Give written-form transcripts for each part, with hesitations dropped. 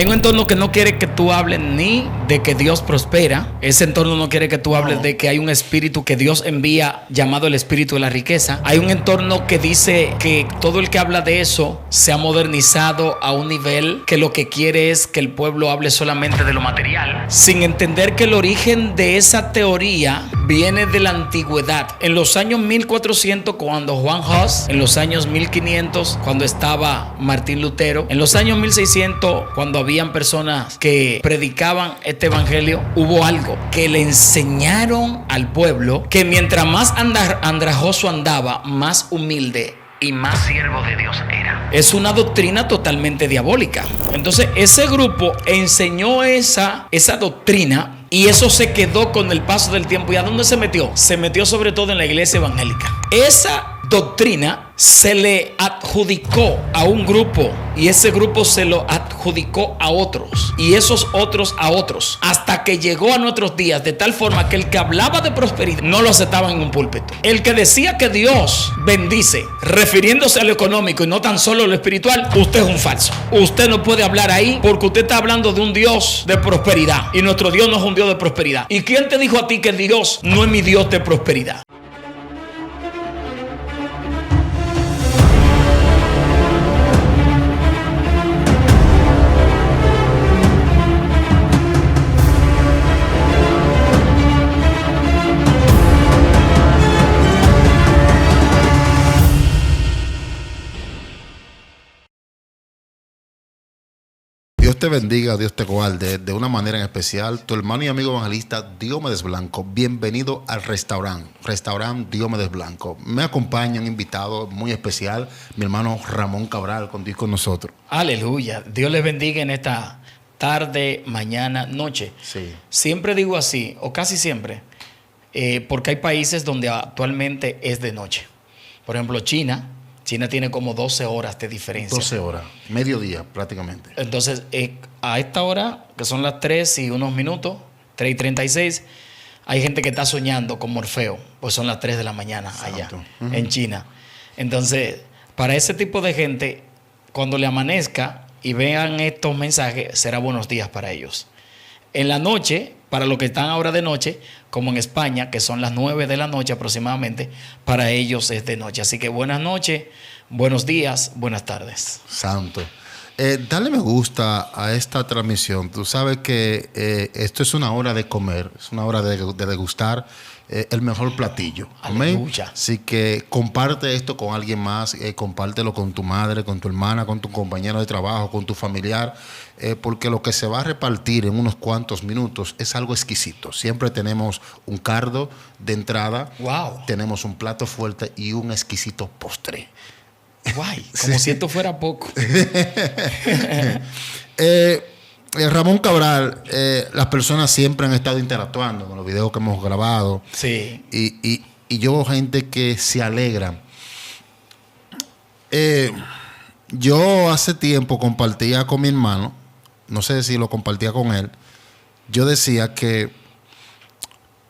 Hay un entorno que no quiere que tú hables ni de que Dios prospera. Ese entorno no quiere que tú hables de que hay un espíritu que Dios envía llamado el espíritu de la riqueza. Hay un entorno que dice que todo el que habla de eso se ha modernizado a un nivel que lo que quiere es que el pueblo hable solamente de lo material, sin entender que el origen de esa teoría viene de la antigüedad. En los años 1400, cuando Juan Hus, en los años 1500, cuando estaba Martín Lutero, en los años 1600, cuando habían personas que predicaban este evangelio, hubo algo que le enseñaron al pueblo, que mientras más andrajoso andaba, más humilde y más siervo de Dios era. Es una doctrina totalmente diabólica. Entonces ese grupo enseñó esa doctrina, y eso se quedó con el paso del tiempo. ¿Y a dónde se metió? Se metió sobre todo en la iglesia evangélica. Esa doctrina se le adjudicó a un grupo, y ese grupo se lo adjudicó a otros, y esos otros a otros, hasta que llegó a nuestros días, de tal forma que el que hablaba de prosperidad no lo aceptaba en un púlpito. El que decía que Dios bendice, refiriéndose a lo económico y no tan solo a lo espiritual, usted es un falso. Usted no puede hablar ahí, porque usted está hablando de un Dios de prosperidad, y nuestro Dios no es un Dios de prosperidad. ¿Y quién te dijo a ti que Dios no es mi Dios de prosperidad? Dios te bendiga, Dios te guarde de una manera en especial. Tu hermano y amigo evangelista Diomedes Blanco, bienvenido al restaurante Diomedes Blanco. Me acompaña un invitado muy especial, mi hermano Ramón Cabral, con nosotros. Aleluya, Dios les bendiga en esta tarde, mañana, noche. Sí. Siempre digo así, o casi siempre, porque hay países donde actualmente es de noche. Por ejemplo, China tiene como 12 horas de diferencia. 12 horas, mediodía prácticamente. Entonces, a esta hora, que son las 3 y unos minutos, 3:36, hay gente que está soñando con Morfeo, pues son las 3 de la mañana allá, en China. Entonces, para ese tipo de gente, cuando le amanezca y vean estos mensajes, será buenos días para ellos. En la noche, para los que están ahora de noche, como en España, que son las 9 de la noche aproximadamente, para ellos es de noche. Así que buenas noches, buenos días, buenas tardes. Santo. Dale me gusta a esta transmisión. Tú sabes que esto es una hora de comer, es una hora de degustar el mejor platillo. Amén. Aleluya. Así que comparte esto con alguien más, compártelo con tu madre, con tu hermana, con tu compañero de trabajo, con tu familiar, porque lo que se va a repartir en unos cuantos minutos es algo exquisito. Siempre tenemos un cardo de entrada, tenemos un plato fuerte y un exquisito postre. Guay, como si esto fuera poco. Ramón Cabral, las personas siempre han estado interactuando con los videos que hemos grabado. Sí. Y yo veo gente que se alegra. Yo hace tiempo compartía con mi hermano, no sé si lo compartía con él, yo decía que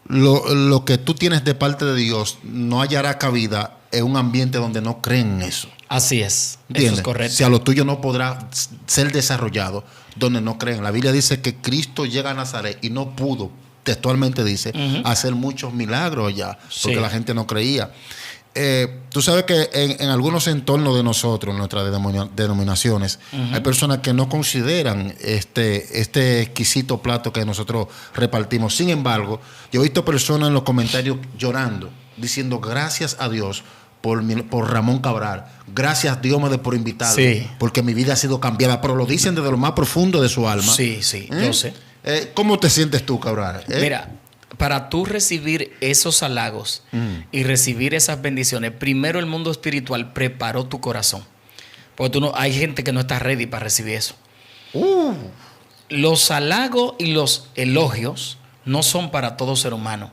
lo que tú tienes de parte de Dios no hallará cabida en un ambiente donde no creen en eso. Así es. ¿Entiendes? Eso es correcto. Si a lo tuyo no podrá ser desarrollado donde no creen. La Biblia dice que Cristo llega a Nazaret y no pudo, textualmente dice, hacer muchos milagros allá, porque la gente no creía. Tú sabes que en algunos entornos de nosotros, en nuestras denominaciones, hay personas que no consideran este exquisito plato que nosotros repartimos. Sin embargo, yo he visto personas en los comentarios llorando, diciendo gracias a Dios por Ramón Cabral. Gracias, Diomedes, por invitarme. Porque mi vida ha sido cambiada. Pero lo dicen desde lo más profundo de su alma. Sí, yo sé. ¿Cómo te sientes tú, Cabral? Mira, para tú recibir esos halagos y recibir esas bendiciones, primero el mundo espiritual preparó tu corazón. Porque hay gente que no está ready para recibir eso. Los halagos y los elogios no son para todo ser humano.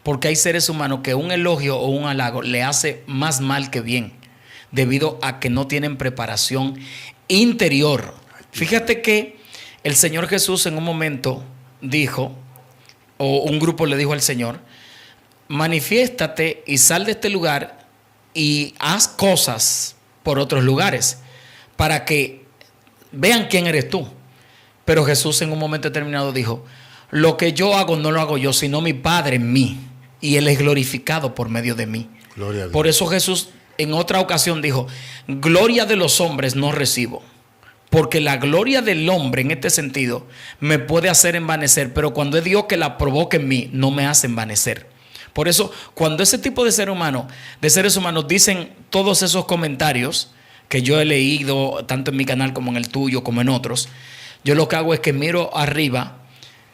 Porque hay seres humanos que un elogio o un halago le hace más mal que bien, debido a que no tienen preparación interior. Fíjate que el Señor Jesús en un momento dijo, o un grupo le dijo al Señor, manifiéstate y sal de este lugar y haz cosas por otros lugares para que vean quién eres tú. Pero Jesús en un momento determinado dijo, lo que yo hago no lo hago yo, sino mi Padre en mí. Y Él es glorificado por medio de mí. Gloria a Dios. Por eso Jesús en otra ocasión dijo, gloria de los hombres no recibo. Porque la gloria del hombre en este sentido me puede hacer envanecer, pero cuando es Dios que la provoca en mí, no me hace envanecer. Por eso, cuando ese tipo de seres humanos dicen todos esos comentarios que yo he leído, tanto en mi canal como en el tuyo, como en otros, yo lo que hago es que miro arriba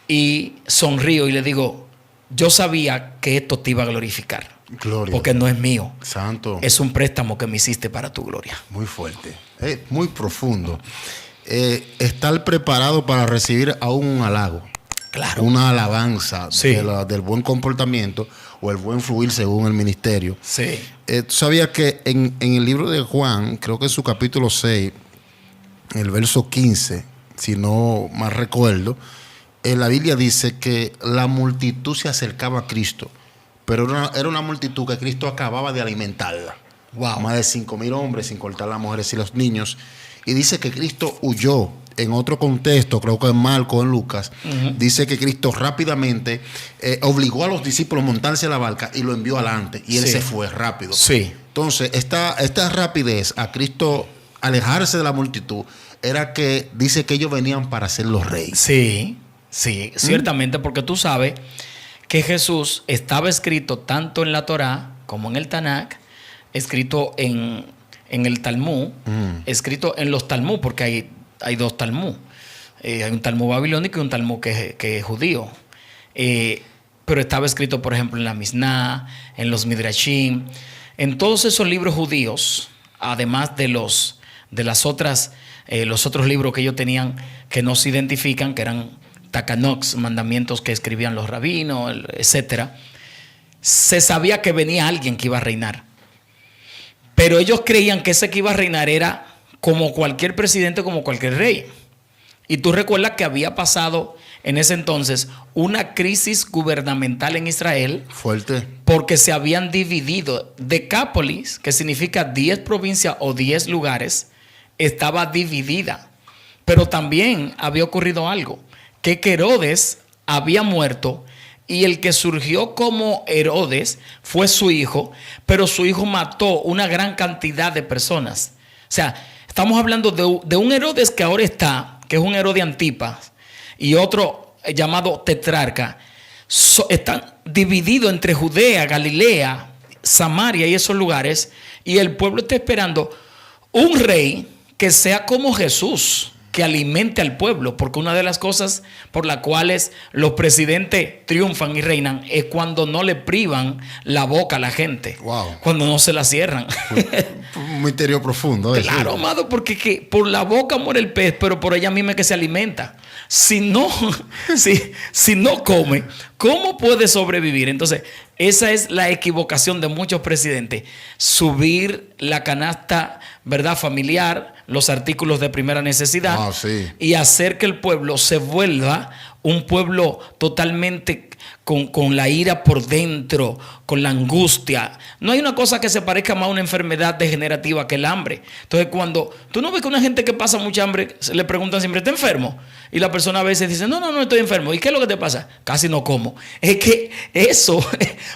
y sonrío y le digo, yo sabía que esto te iba a glorificar. Gloria. Porque no es mío. Santo. Es un préstamo que me hiciste para tu gloria. Muy fuerte. Muy profundo. Estar preparado para recibir aún un halago. Claro. Una alabanza Sí. del buen comportamiento o el buen fluir según el ministerio. Sí. Tú sabías que en el libro de Juan, creo que en su capítulo 6, el verso 15, si no mal recuerdo, la Biblia dice que la multitud se acercaba a Cristo, pero era una multitud que Cristo acababa de alimentarla. Wow. Más de 5,000 hombres, sin contar las mujeres y los niños. Y dice que Cristo huyó. En otro contexto, creo que en Marcos, en Lucas, dice que Cristo rápidamente obligó a los discípulos a montarse a la barca y lo envió adelante. Y él Sí. se fue rápido. Sí. Entonces, esta rapidez a Cristo alejarse de la multitud era que dice que ellos venían para ser los reyes. Sí, sí, ciertamente, porque tú sabes que Jesús estaba escrito tanto en la Torá como en el Tanakh, escrito en el Talmud, escrito en los Talmud, porque hay dos Talmud. Hay un Talmud babilónico y un Talmud que es judío. Pero estaba escrito, por ejemplo, en la Misná, en los Midrashim, en todos esos libros judíos, además de los otros libros que ellos tenían que no se identifican, que eran Takanox, mandamientos que escribían los rabinos, etcétera. Se sabía que venía alguien que iba a reinar. Pero ellos creían que ese que iba a reinar era como cualquier presidente, como cualquier rey. Y tú recuerdas que había pasado en ese entonces una crisis gubernamental en Israel. Fuerte. Porque se habían dividido. Decápolis, que significa 10 provincias o 10 lugares, estaba dividida. Pero también había ocurrido algo, que Herodes había muerto y el que surgió como Herodes fue su hijo, pero su hijo mató una gran cantidad de personas. O sea, estamos hablando de un Herodes que ahora está, que es un Herodes Antipas, y otro llamado tetrarca. Están divididos entre Judea, Galilea, Samaria y esos lugares, y el pueblo está esperando un rey que sea como Jesús, que alimente al pueblo, porque una de las cosas por las cuales los presidentes triunfan y reinan es cuando no le privan la boca a la gente. Wow. Cuando no se la cierran. Un misterio profundo. Claro, amado, porque por la boca muere el pez, pero por ella misma es que se alimenta. Si no come, ¿cómo puede sobrevivir? Entonces, esa es la equivocación de muchos presidentes. Subir la canasta, ¿verdad?, familiar, los artículos de primera necesidad, sí. Y hacer que el pueblo se vuelva un pueblo totalmente con la ira por dentro, con la angustia. No hay una cosa que se parezca más a una enfermedad degenerativa que el hambre. Entonces, cuando tú no ves que una gente que pasa mucha hambre, le preguntan siempre, ¿estás enfermo? Y la persona a veces dice, no estoy enfermo. ¿Y qué es lo que te pasa? Casi no como. Es que eso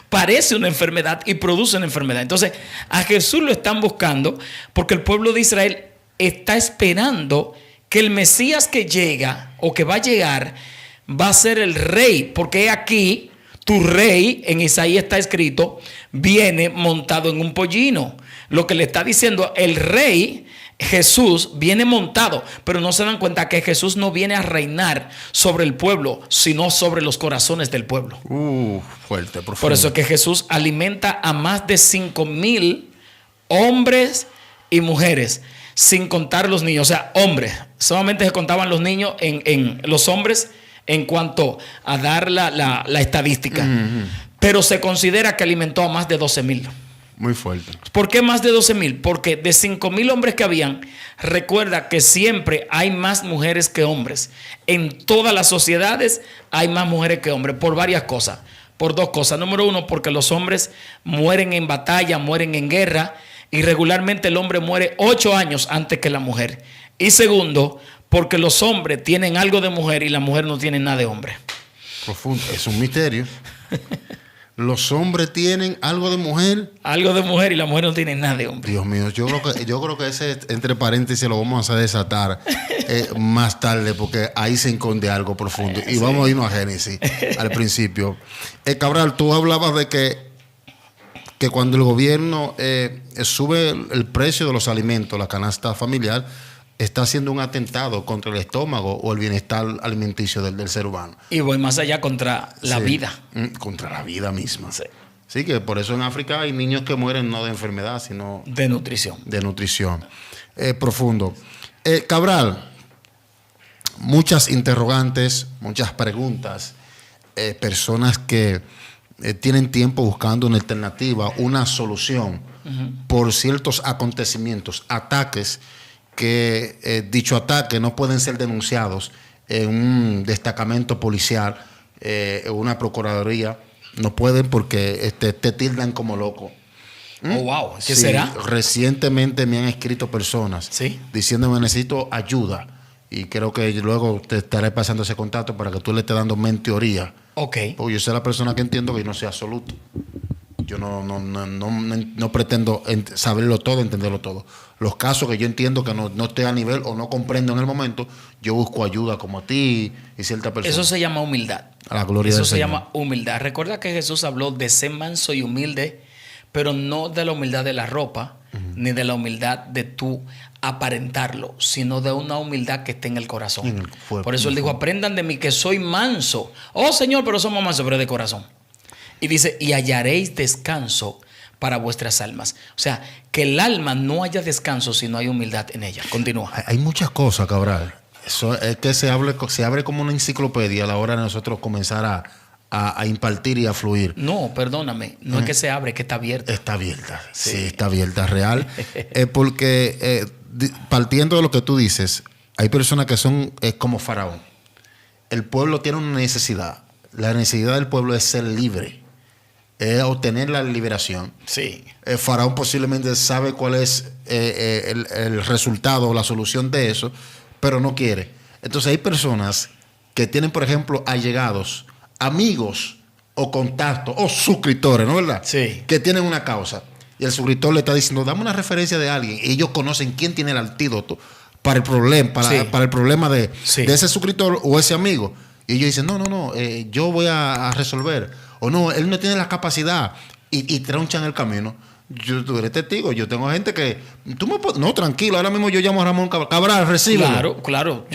parece una enfermedad y produce una enfermedad. Entonces, a Jesús lo están buscando porque el pueblo de Israel está esperando que el Mesías que llega o que va a llegar va a ser el rey, porque aquí tu rey, en Isaías está escrito, viene montado en un pollino. Lo que le está diciendo el rey Jesús viene montado, pero no se dan cuenta que Jesús no viene a reinar sobre el pueblo, sino sobre los corazones del pueblo. Fuerte, profundo. Por eso es que Jesús alimenta a más de 5,000 hombres y mujeres, sin contar los niños. O sea, hombres, solamente se contaban los niños en los hombres en cuanto a dar la estadística. Pero se considera que alimentó a más de 12,000. Muy fuerte. ¿Por qué más de 12,000? Porque de 5,000 hombres que habían, recuerda que siempre hay más mujeres que hombres. En todas las sociedades hay más mujeres que hombres, por varias cosas. Por dos cosas. Número uno, porque los hombres mueren en batalla, mueren en guerra, y regularmente el hombre muere 8 años antes que la mujer. Y segundo, porque los hombres tienen algo de mujer y la mujer no tiene nada de hombre. Profundo. Es un misterio. Los hombres tienen algo de mujer. Algo de mujer y la mujer no tiene nada de hombre. Dios mío, yo creo que ese, entre paréntesis, lo vamos a desatar más tarde, porque ahí se esconde algo profundo. Y vamos a irnos a Génesis, al principio. Cabral, tú hablabas de que cuando el gobierno sube el precio de los alimentos, la canasta familiar, está haciendo un atentado contra el estómago o el bienestar alimenticio del ser humano. Y voy más allá, contra la vida. Contra la vida misma. Sí. Sí, que por eso en África hay niños que mueren no de enfermedad, sino de nutrición. De nutrición. Profundo. Cabral, muchas interrogantes, muchas preguntas, personas que tienen tiempo buscando una alternativa, una solución por ciertos acontecimientos, ataques que dicho ataque no pueden ser denunciados en un destacamento policial, en una procuraduría, no pueden porque te tildan como loco. Oh, wow. ¿Qué sí, será? Recientemente me han escrito personas diciéndome necesito ayuda y creo que luego te estaré pasando ese contacto para que tú le estés dando mentoría. Ok. Porque yo soy la persona que entiendo que yo no soy absoluto. Yo no pretendo saberlo todo, entenderlo todo. Los casos que yo entiendo que no esté a nivel o no comprendo en el momento, yo busco ayuda como a ti y cierta persona. Eso se llama humildad. A la gloria del Señor. Eso se llama humildad. Recuerda que Jesús habló de ser manso y humilde, pero no de la humildad de la ropa, ni de la humildad de tú aparentarlo, sino de una humildad que esté en el corazón. Por eso él dijo, aprendan de mí que soy manso. Oh Señor, pero somos mansos, pero de corazón. Y dice, y hallaréis descanso para vuestras almas. O sea, que el alma no haya descanso si no hay humildad en ella. Continúa. Hay muchas cosas, Cabral. Eso es que se abre como una enciclopedia a la hora de nosotros comenzar a impartir y a fluir. No, perdóname. No es que se abre, es que está abierta. Está abierta. Sí, está abierta, real. Porque partiendo de lo que tú dices, hay personas que son como Faraón. El pueblo tiene una necesidad. La necesidad del pueblo es ser libre. Es obtener la liberación. Sí. Faraón posiblemente sabe cuál es el resultado o la solución de eso, pero no quiere. Entonces hay personas que tienen, por ejemplo, allegados, amigos o contactos o suscriptores, ¿no es verdad? Sí. Que tienen una causa. Y el suscriptor le está diciendo, dame una referencia de alguien. Y ellos conocen quién tiene el antídoto para el problema, para el problema de ese suscriptor o ese amigo. Y ellos dicen, no, yo voy a resolver. O no, él no tiene la capacidad y tronchan el camino. Tú eres testigo. Yo tengo gente que... No, tranquilo. Ahora mismo yo llamo a Ramón Cabral, recíbelo. Claro.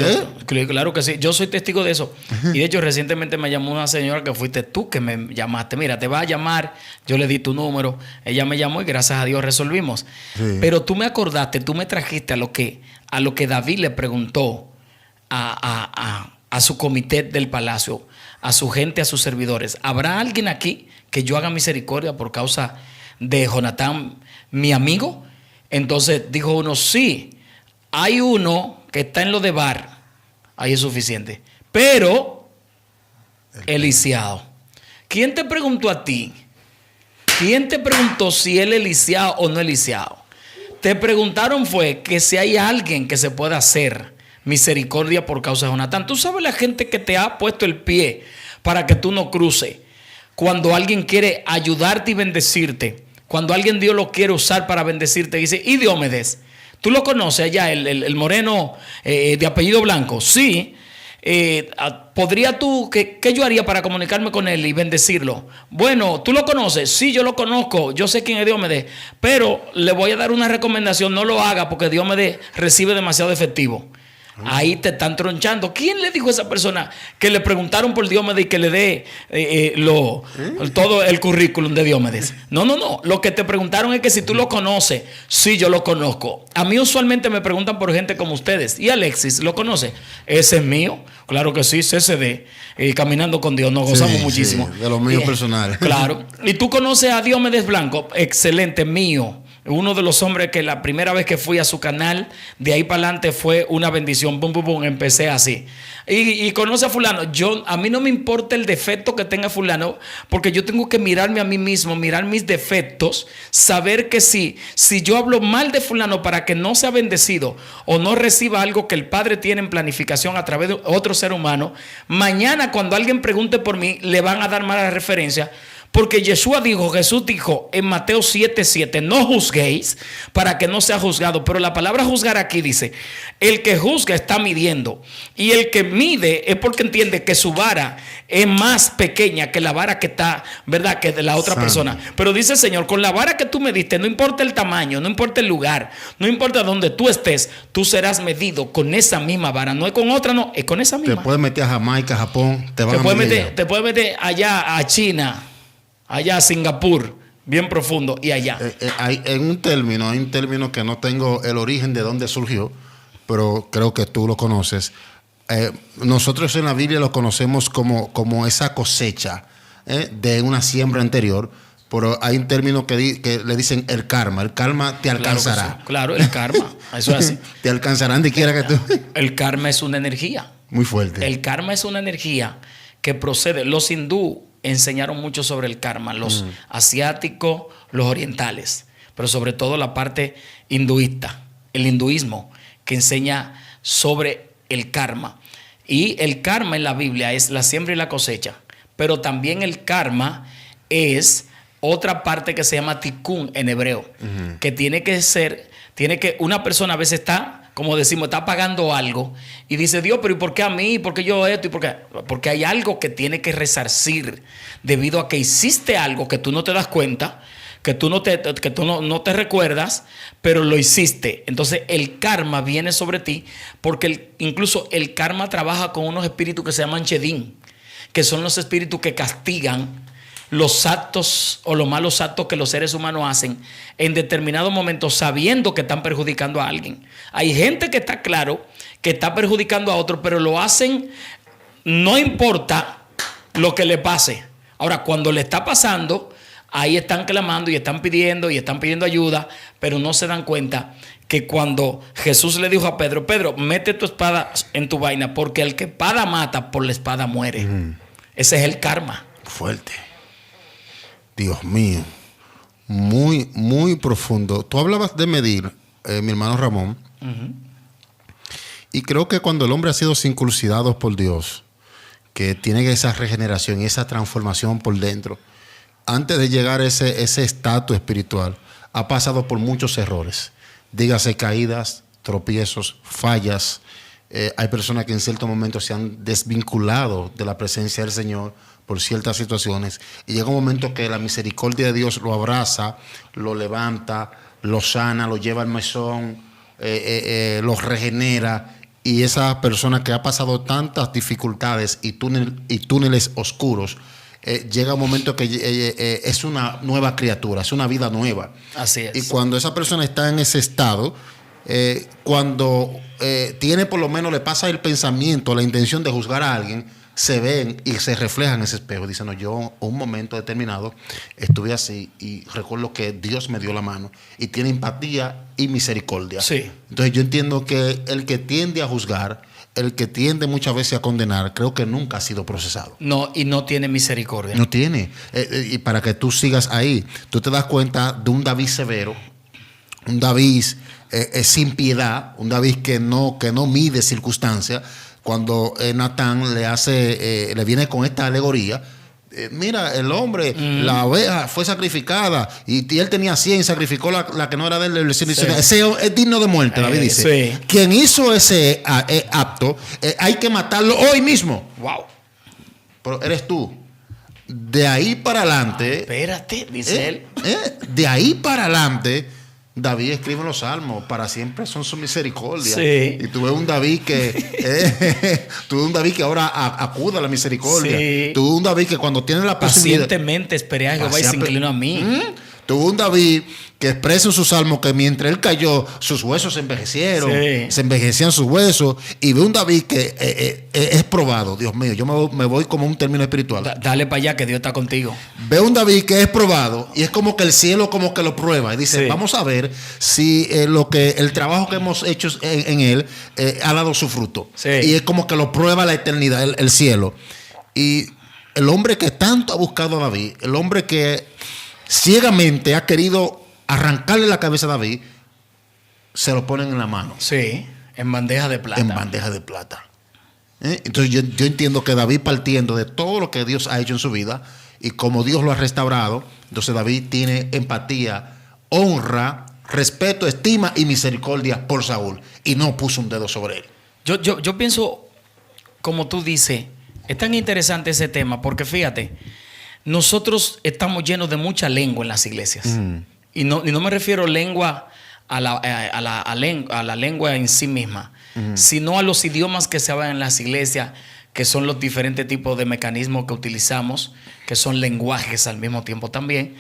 Claro que sí. Yo soy testigo de eso. Y de hecho, recientemente me llamó una señora que fuiste tú que me llamaste. Mira, te va a llamar. Yo le di tu número. Ella me llamó y gracias a Dios resolvimos. Sí. Pero tú me acordaste, tú me trajiste a lo que David le preguntó a su comité del palacio, a su gente, a sus servidores. ¿Habrá alguien aquí que yo haga misericordia por causa de Jonatán, mi amigo? Entonces dijo uno, sí, hay uno que está en lo de Bar, ahí es suficiente. Pero el lisiado. ¿Quién te preguntó a ti? ¿Quién te preguntó si él es lisiado o no es lisiado? Te preguntaron fue que si hay alguien que se pueda hacer misericordia por causa de Jonatán. Tú sabes la gente que te ha puesto el pie para que tú no cruces. Cuando alguien quiere ayudarte y bendecirte, cuando alguien Dios lo quiere usar para bendecirte, dice, y Diomedes, ¿tú lo conoces allá, el moreno de apellido Blanco? Sí. ¿Podría tú, qué yo haría para comunicarme con él y bendecirlo? Bueno, ¿tú lo conoces? Sí, yo lo conozco, yo sé quién es Diomedes, pero le voy a dar una recomendación, no lo haga porque Diomedes recibe demasiado efectivo. Ahí te están tronchando. ¿Quién le dijo a esa persona que le preguntaron por Diomedes y que le dé todo el currículum de Diomedes? No. Lo que te preguntaron es que si tú lo conoces. Sí, yo lo conozco. A mí usualmente me preguntan por gente como ustedes. ¿Y Alexis lo conoce? Ese es mío. Claro que sí, CCD. Caminando con Dios. Nos gozamos muchísimo. De los míos personales. Claro. ¿Y tú conoces a Diomedes Blanco? Excelente, mío. Uno de los hombres que la primera vez que fui a su canal, de ahí para adelante fue una bendición. Bum, bum, bum, empecé así. Y conoce a fulano. A mí no me importa el defecto que tenga fulano, porque yo tengo que mirarme a mí mismo, mirar mis defectos, saber que si yo hablo mal de fulano para que no sea bendecido o no reciba algo que el Padre tiene en planificación a través de otro ser humano, mañana cuando alguien pregunte por mí, le van a dar mala referencia. Porque Jesús dijo en Mateo 7:7, no juzguéis para que no sea juzgado. Pero la palabra juzgar aquí dice, el que juzga está midiendo. Y el que mide es porque entiende que su vara es más pequeña que la vara que está, ¿verdad?, que de la otra persona. Pero dice el Señor, con la vara que tú mediste, no importa el tamaño, no importa el lugar, no importa dónde tú estés, tú serás medido con esa misma vara. No es con otra, no, es con esa misma. Te puedes meter a Jamaica, Japón, te puedes meter allá a China, allá a Singapur, bien profundo, y allá. Hay un término que no tengo el origen de dónde surgió, pero creo que tú lo conoces. Nosotros en la Biblia lo conocemos como esa cosecha de una siembra anterior, pero hay un término que le dicen el karma. El karma te alcanzará. Claro, el karma. Eso es así. Te alcanzará donde quiera que tú. El karma es una energía. Muy fuerte. El karma es una energía que procede. Los hindú enseñaron mucho sobre el karma, los asiáticos, los orientales, pero sobre todo la parte hinduista, el hinduismo, que enseña sobre el karma. Y el karma en la Biblia es la siembra y la cosecha, pero también el karma es otra parte que se llama tikkun en hebreo, que tiene que una persona a veces está, como decimos, está pagando algo y dice, Dios, pero ¿y por qué a mí? ¿Por qué yo esto? ¿Y por qué? Porque hay algo que tiene que resarcir debido a que hiciste algo que tú no te das cuenta, que tú no te recuerdas, pero lo hiciste. Entonces el karma viene sobre ti porque incluso el karma trabaja con unos espíritus que se llaman Shedim, que son los espíritus que castigan los actos o los malos actos que los seres humanos hacen en determinados momentos sabiendo que están perjudicando a alguien. Hay gente que está claro que está perjudicando a otro, pero lo hacen no importa lo que le pase. Ahora, cuando le está pasando, ahí están clamando y están pidiendo ayuda, pero no se dan cuenta que cuando Jesús le dijo a Pedro, mete tu espada en tu vaina, porque el que espada mata, por la espada muere. Ese es el karma. Fuerte. Dios mío, muy, muy profundo. Tú hablabas de medir, mi hermano Ramón, y creo que cuando el hombre ha sido circuncidado por Dios, que tiene esa regeneración y esa transformación por dentro, antes de llegar a ese estatus espiritual, ha pasado por muchos errores. Dígase caídas, tropiezos, fallas. Hay personas que en ciertos momentos se han desvinculado de la presencia del Señor por ciertas situaciones, y llega un momento que la misericordia de Dios lo abraza, lo levanta, lo sana, lo lleva al mesón, lo regenera, y esa persona que ha pasado tantas dificultades y túneles oscuros, llega un momento que es una nueva criatura, es una vida nueva. Así es. Y cuando esa persona está en ese estado, cuando tiene, por lo menos le pasa el pensamiento, la intención de juzgar a alguien, se ven y se reflejan en ese espejo. Dicen, no, yo un momento determinado estuve así y recuerdo que Dios me dio la mano, y tiene empatía y misericordia. Sí. Entonces yo entiendo que el que tiende a juzgar, el que tiende muchas veces a condenar, creo que nunca ha sido procesado. No, y no tiene misericordia. No tiene. Y para que tú sigas ahí, tú te das cuenta de un David severo, un David sin piedad, un David que no mide circunstancias. Cuando Natán le viene con esta alegoría, mira, el hombre, la oveja fue sacrificada y él tenía 100 y sacrificó la que no era de él. Sí. Ese es digno de muerte, David dice. Sí. Quien hizo ese acto, hay que matarlo hoy mismo. Wow. Pero eres tú. De ahí para adelante. Espérate, dice él. De ahí para adelante, David escribe en los salmos, para siempre son su misericordia. Sí. Y tú ves un David que ahora acude a la misericordia. Sí. Tú ves un David que cuando tiene la posibilidad, pacientemente esperé a Jehová y se inclinó a mí. Tuvo un David que expresa en su salmo que mientras él cayó, sus huesos se envejecieron, se envejecían sus huesos. Y ve un David que es probado. Dios mío, yo me voy como un término espiritual. Dale para allá que Dios está contigo. Ve un David que es probado y es como que el cielo como que lo prueba. Y dice, vamos a ver si el trabajo que hemos hecho en él ha dado su fruto. Y es como que lo prueba la eternidad, el cielo. Y el hombre que tanto ha buscado a David, el hombre que ciegamente ha querido arrancarle la cabeza a David, se lo ponen en la mano. Sí, en bandeja de plata. En bandeja de plata. Entonces yo entiendo que David, partiendo de todo lo que Dios ha hecho en su vida y como Dios lo ha restaurado, entonces David tiene empatía, honra, respeto, estima y misericordia por Saúl y no puso un dedo sobre él. Yo pienso, como tú dices, es tan interesante ese tema porque fíjate, nosotros estamos llenos de mucha lengua en las iglesias. Y no me refiero lengua a la lengua en sí misma, sino a los idiomas que se hablan en las iglesias, que son los diferentes tipos de mecanismos que utilizamos, que son lenguajes al mismo tiempo también.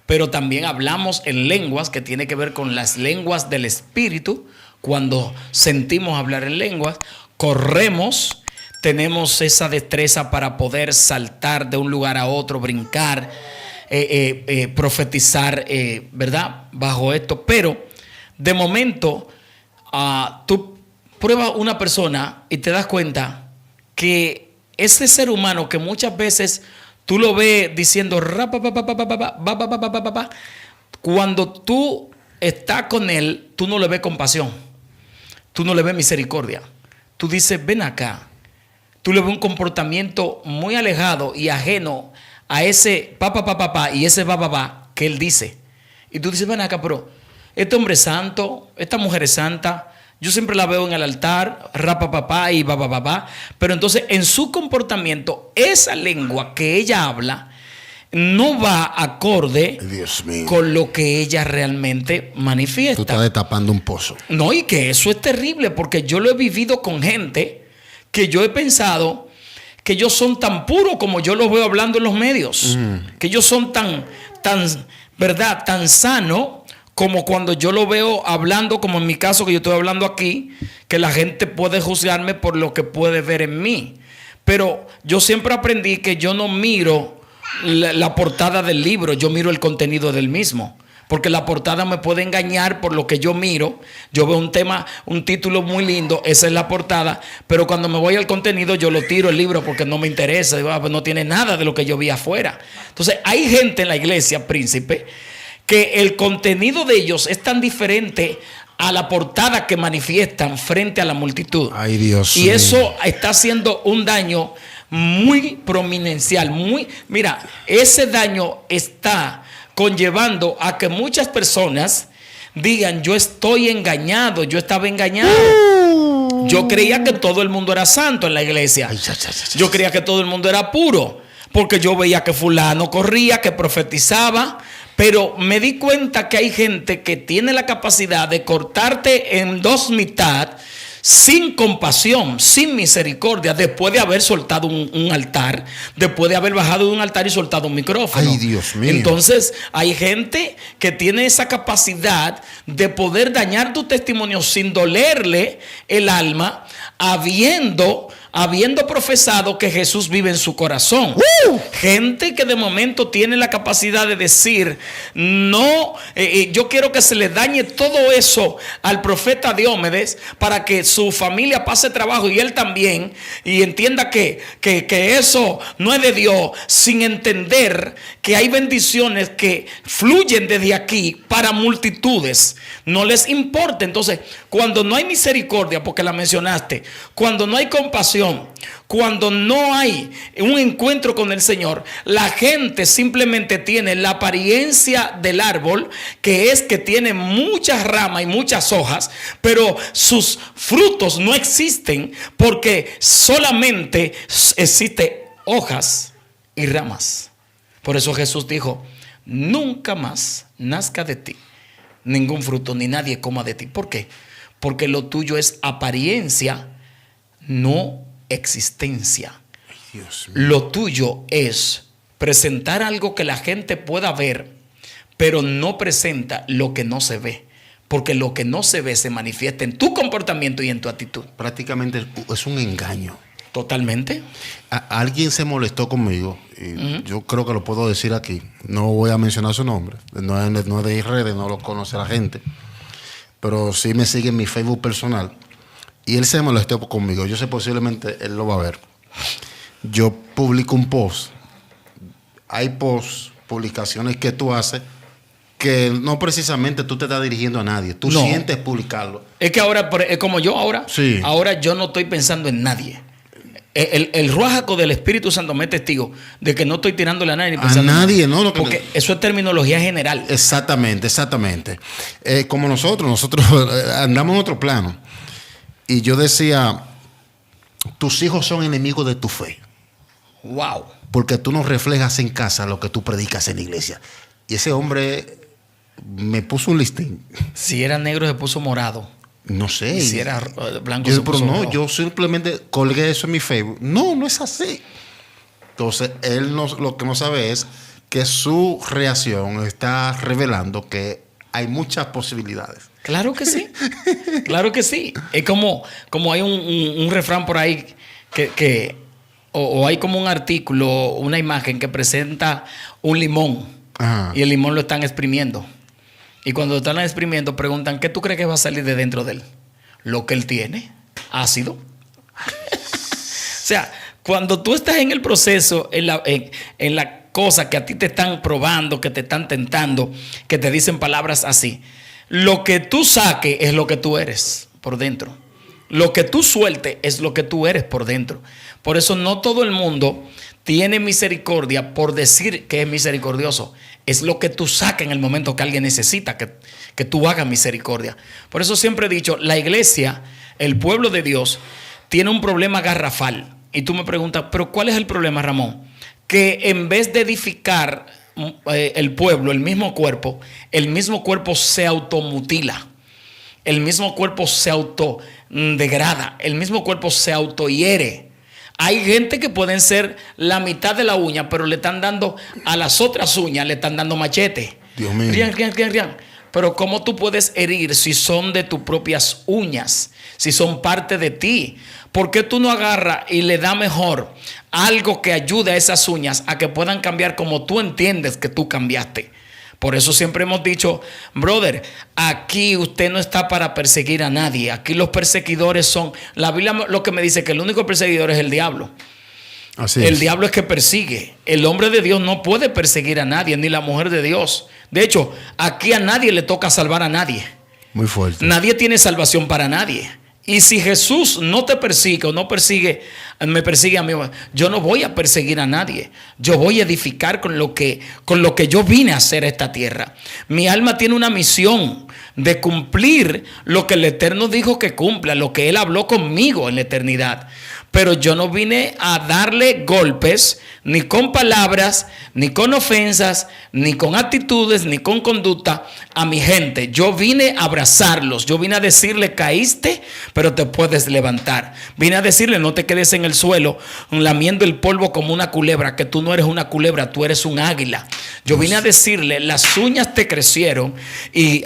Pero también hablamos en lenguas que tiene que ver con las lenguas del espíritu. Cuando sentimos hablar en lenguas, corremos, tenemos esa destreza para poder saltar de un lugar a otro, brincar, profetizar, ¿verdad? Bajo esto. Pero de momento, tú pruebas una persona y te das cuenta que ese ser humano que muchas veces tú lo ves diciendo cuando tú estás con él, tú no le ves compasión, tú no le ves misericordia. Tú dices, ven acá. Tú le ves un comportamiento muy alejado y ajeno a ese papá y ese papá que él dice. Y tú dices, ven acá, pero este hombre es santo, esta mujer es santa, yo siempre la veo en el altar, papá y papá. Pero entonces en su comportamiento, esa lengua que ella habla no va acorde con lo que ella realmente manifiesta. Tú estás destapando un pozo. No, y que eso es terrible porque yo lo he vivido con gente que yo he pensado que ellos son tan puros como yo los veo hablando en los medios. Que ellos son tan, ¿verdad? Tan sanos como cuando yo lo veo hablando, como en mi caso que yo estoy hablando aquí, que la gente puede juzgarme por lo que puede ver en mí. Pero yo siempre aprendí que yo no miro la portada del libro, yo miro el contenido del mismo. Porque la portada me puede engañar por lo que yo miro. Yo veo un título muy lindo, esa es la portada, pero cuando me voy al contenido yo lo tiro el libro porque no me interesa. Digo, pues no tiene nada de lo que yo vi afuera. Entonces hay gente en la iglesia, príncipe, que el contenido de ellos es tan diferente a la portada que manifiestan frente a la multitud. Ay, Dios y mío. Eso está haciendo un daño muy prominencial. Mira, ese daño está conllevando a que muchas personas digan, yo estoy engañado, yo estaba engañado. Yo creía que todo el mundo era santo en la iglesia. Yo creía que todo el mundo era puro, porque yo veía que fulano corría, que profetizaba, pero me di cuenta que hay gente que tiene la capacidad de cortarte en dos mitad sin compasión, sin misericordia, después de haber soltado un altar, después de haber bajado de un altar y soltado un micrófono. Ay, Dios mío. Entonces, hay gente que tiene esa capacidad de poder dañar tu testimonio sin dolerle el alma, habiendo profesado que Jesús vive en su corazón. Gente que de momento tiene la capacidad de decir, no, yo quiero que se le dañe todo eso al profeta Diomedes para que su familia pase trabajo y él también, y entienda que eso no es de Dios, sin entender que hay bendiciones que fluyen desde aquí para multitudes. No les importa. Entonces, cuando no hay misericordia, porque la mencionaste, cuando no hay compasión, cuando no hay un encuentro con el Señor, la gente simplemente tiene la apariencia del árbol, que es que tiene muchas ramas y muchas hojas, pero sus frutos no existen porque solamente existen hojas y ramas. Por eso Jesús dijo, nunca más nazca de ti ningún fruto, ni nadie coma de ti. ¿Por qué? Porque lo tuyo es apariencia, no existencia. Lo tuyo es presentar algo que la gente pueda ver, pero no presenta lo que no se ve. Porque lo que no se ve se manifiesta en tu comportamiento y en tu actitud. Prácticamente es un engaño. Totalmente. Alguien se molestó conmigo y yo creo que lo puedo decir aquí. No voy a mencionar su nombre. No es de redes, no lo conoce la gente. Pero sí me sigue en mi Facebook personal. Y él se molestó conmigo. Yo sé posiblemente él lo va a ver. Yo publico un post. Hay publicaciones que tú haces que no precisamente tú te estás dirigiendo a nadie. Tú sientes publicarlo. Es que ahora, como yo ahora, sí. Ahora yo no estoy pensando en nadie. El ruájaco del Espíritu Santo me es testigo de que no estoy tirándole a nadie ni pensando a nadie, en nadie. Porque eso es terminología general. Exactamente. Como nosotros andamos en otro plano. Y yo decía, tus hijos son enemigos de tu fe. Wow. Porque tú no reflejas en casa lo que tú predicas en la iglesia. Y ese hombre me puso un listín. Si era negro se puso morado. No sé. Y si era blanco se puso rojo. Yo simplemente colgué eso en mi Facebook. No es así. Entonces, él lo que no sabe es que su reacción está revelando que hay muchas posibilidades. Claro que sí. Claro que sí. Es como hay un refrán por ahí o hay como un artículo, una imagen que presenta un limón. Ajá. Y el limón lo están exprimiendo. Y cuando lo están exprimiendo preguntan, ¿qué tú crees que va a salir de dentro de él? Lo que él tiene, ácido. O sea, cuando tú estás en el proceso, en la cosa que a ti te están probando, que te están tentando, que te dicen palabras así, lo que tú saques es lo que tú eres por dentro. Lo que tú sueltes es lo que tú eres por dentro. Por eso no todo el mundo tiene misericordia por decir que es misericordioso. Es lo que tú sacas en el momento que alguien necesita que tú hagas misericordia. Por eso siempre he dicho, la iglesia, el pueblo de Dios, tiene un problema garrafal. Y tú me preguntas, ¿pero cuál es el problema, Ramón? Que en vez de edificar el pueblo, el mismo cuerpo se automutila. El mismo cuerpo se autodegrada. El mismo cuerpo se autohiere. Hay gente que pueden ser la mitad de la uña, pero le están dando a las otras uñas, le están dando machete. Dios mío. Rian. Pero ¿cómo tú puedes herir si son de tus propias uñas? Si son parte de ti. ¿Por qué tú no agarras y le das mejor algo que ayude a esas uñas a que puedan cambiar como tú entiendes que tú cambiaste? Por eso siempre hemos dicho, brother, aquí usted no está para perseguir a nadie. Aquí los perseguidores son... La Biblia lo que me dice que el único perseguidor es el diablo. Así es. El diablo es que persigue. El hombre de Dios no puede perseguir a nadie, ni la mujer de Dios. De hecho, aquí a nadie le toca salvar a nadie. Muy fuerte. Nadie tiene salvación para nadie. Y si Jesús no te persigue o no me persigue a mí, yo no voy a perseguir a nadie. Yo voy a edificar con lo que yo vine a hacer a esta tierra. Mi alma tiene una misión de cumplir lo que el Eterno dijo que cumpla, lo que Él habló conmigo en la eternidad. Pero yo no vine a darle golpes, ni con palabras, ni con ofensas, ni con actitudes, ni con conducta a mi gente. Yo vine a abrazarlos. Yo vine a decirle, caíste, pero te puedes levantar. Vine a decirle, no te quedes en el suelo lamiendo el polvo como una culebra, que tú no eres una culebra, tú eres un águila. Yo vine a decirle, las uñas te crecieron y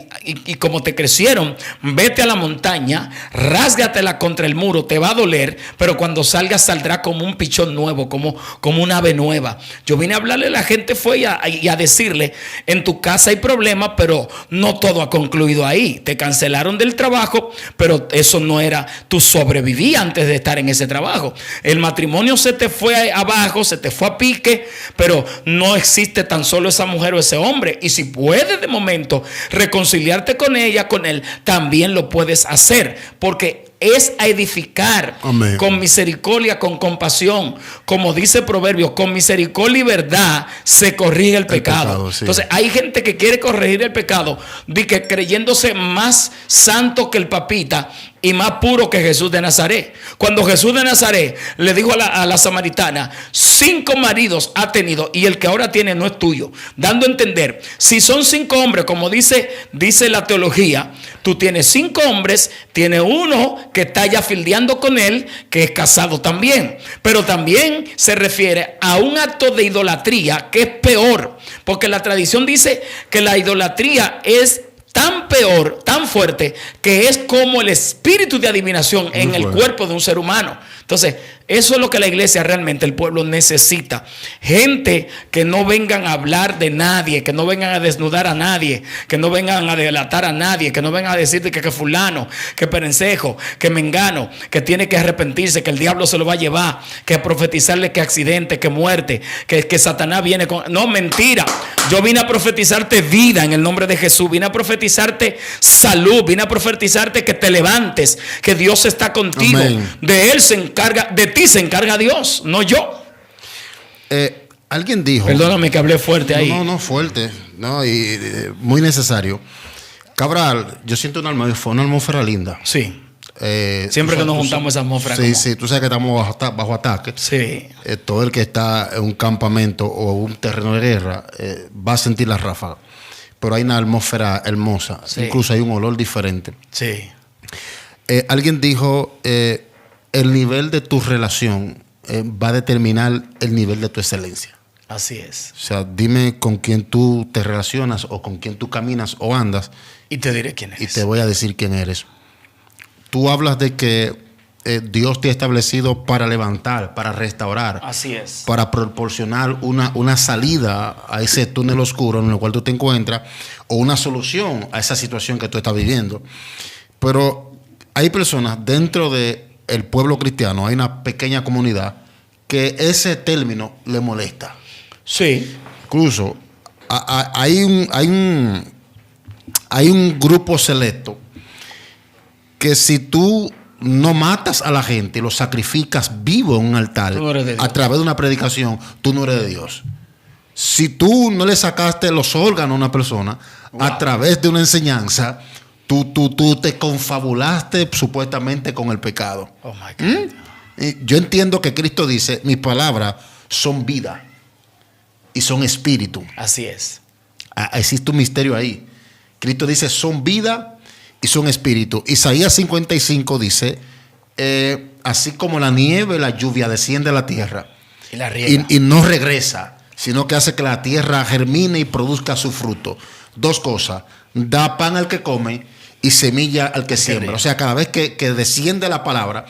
como te crecieron, vete a la montaña, rásgatela contra el muro, te va a doler, pero cuando salgas saldrá como un pichón nuevo, como un ave nueva. Yo vine a hablarle a la gente y a decirle, en tu casa hay problemas, pero no todo ha concluido ahí. Te cancelaron del trabajo, pero eso no era, tú sobrevivías antes de estar en ese trabajo. El matrimonio se te fue abajo, se te fue a pique, pero no existe tan solo esa mujer o ese hombre. Y si puedes de momento reconciliarte con ella, con él, también lo puedes hacer, porque es a edificar. Amén. Con misericordia, con compasión. Como dice Proverbio, con misericordia y verdad se corrige el pecado. Sí. Entonces hay gente que quiere corregir el pecado, que creyéndose más santo que el papita y más puro que Jesús de Nazaret. Cuando Jesús de Nazaret le dijo a la samaritana, 5 maridos ha tenido y el que ahora tiene no es tuyo, dando a entender, si son 5 hombres, como dice la teología, Tú tienes 5 hombres, tienes uno que está ya fildeando con él, que es casado también. Pero también se refiere a un acto de idolatría que es peor, porque la tradición dice que la idolatría es tan peor, tan fuerte, que es como el espíritu de adivinación en el cuerpo de un ser humano. Entonces, eso es lo que la iglesia realmente, el pueblo necesita. Gente que no vengan a hablar de nadie, que no vengan a desnudar a nadie, que no vengan a delatar a nadie, que no vengan a decirte que fulano, que perencejo, que mengano, que tiene que arrepentirse, que el diablo se lo va a llevar, que profetizarle que accidente, que muerte, que Satanás viene con... No, mentira. Yo vine a profetizarte vida en el nombre de Jesús. Vine a profetizarte salud. Vine a profetizarte que te levantes, que Dios está contigo. Amén. De Él se encarga, de ti se encarga Dios, no yo. Alguien dijo... Perdóname que hablé fuerte ahí. No, fuerte. No, y muy necesario. Cabral, yo siento una atmósfera linda. Sí. Siempre que nos juntamos esa atmósfera. Sí, sí, tú sabes que estamos bajo ataque. Sí. Todo el que está en un campamento o un terreno de guerra va a sentir la ráfaga. Pero hay una atmósfera hermosa. Sí. Incluso hay un olor diferente. Sí. Alguien dijo, el nivel de tu relación va a determinar el nivel de tu excelencia. Así es. O sea, dime con quién tú te relacionas o con quién tú caminas o andas. Y te diré quién eres. Y te voy a decir quién eres. Tú hablas de que Dios te ha establecido para levantar, para restaurar. Así es. Para proporcionar una salida a ese túnel oscuro en el cual tú te encuentras o una solución a esa situación que tú estás viviendo. Pero hay personas dentro del pueblo cristiano, hay una pequeña comunidad que ese término le molesta. Sí. Incluso hay un grupo selecto que si tú no matas a la gente y lo sacrificas vivo en un altar a través de una predicación, tú no eres de Dios. Si tú no le sacaste los órganos a una persona a través de una enseñanza, tú te confabulaste supuestamente con el pecado. Oh my God. Yo entiendo que Cristo dice, mis palabras son vida y son espíritu. Así es. Existe un misterio ahí. Cristo dice, son vida y son espíritu. Isaías 55 dice, así como la nieve, la lluvia desciende a la tierra y la riega. Y no regresa, sino que hace que la tierra germine y produzca su fruto. 2 cosas, da pan al que come y semilla al que siembra. O sea, cada vez que desciende la palabra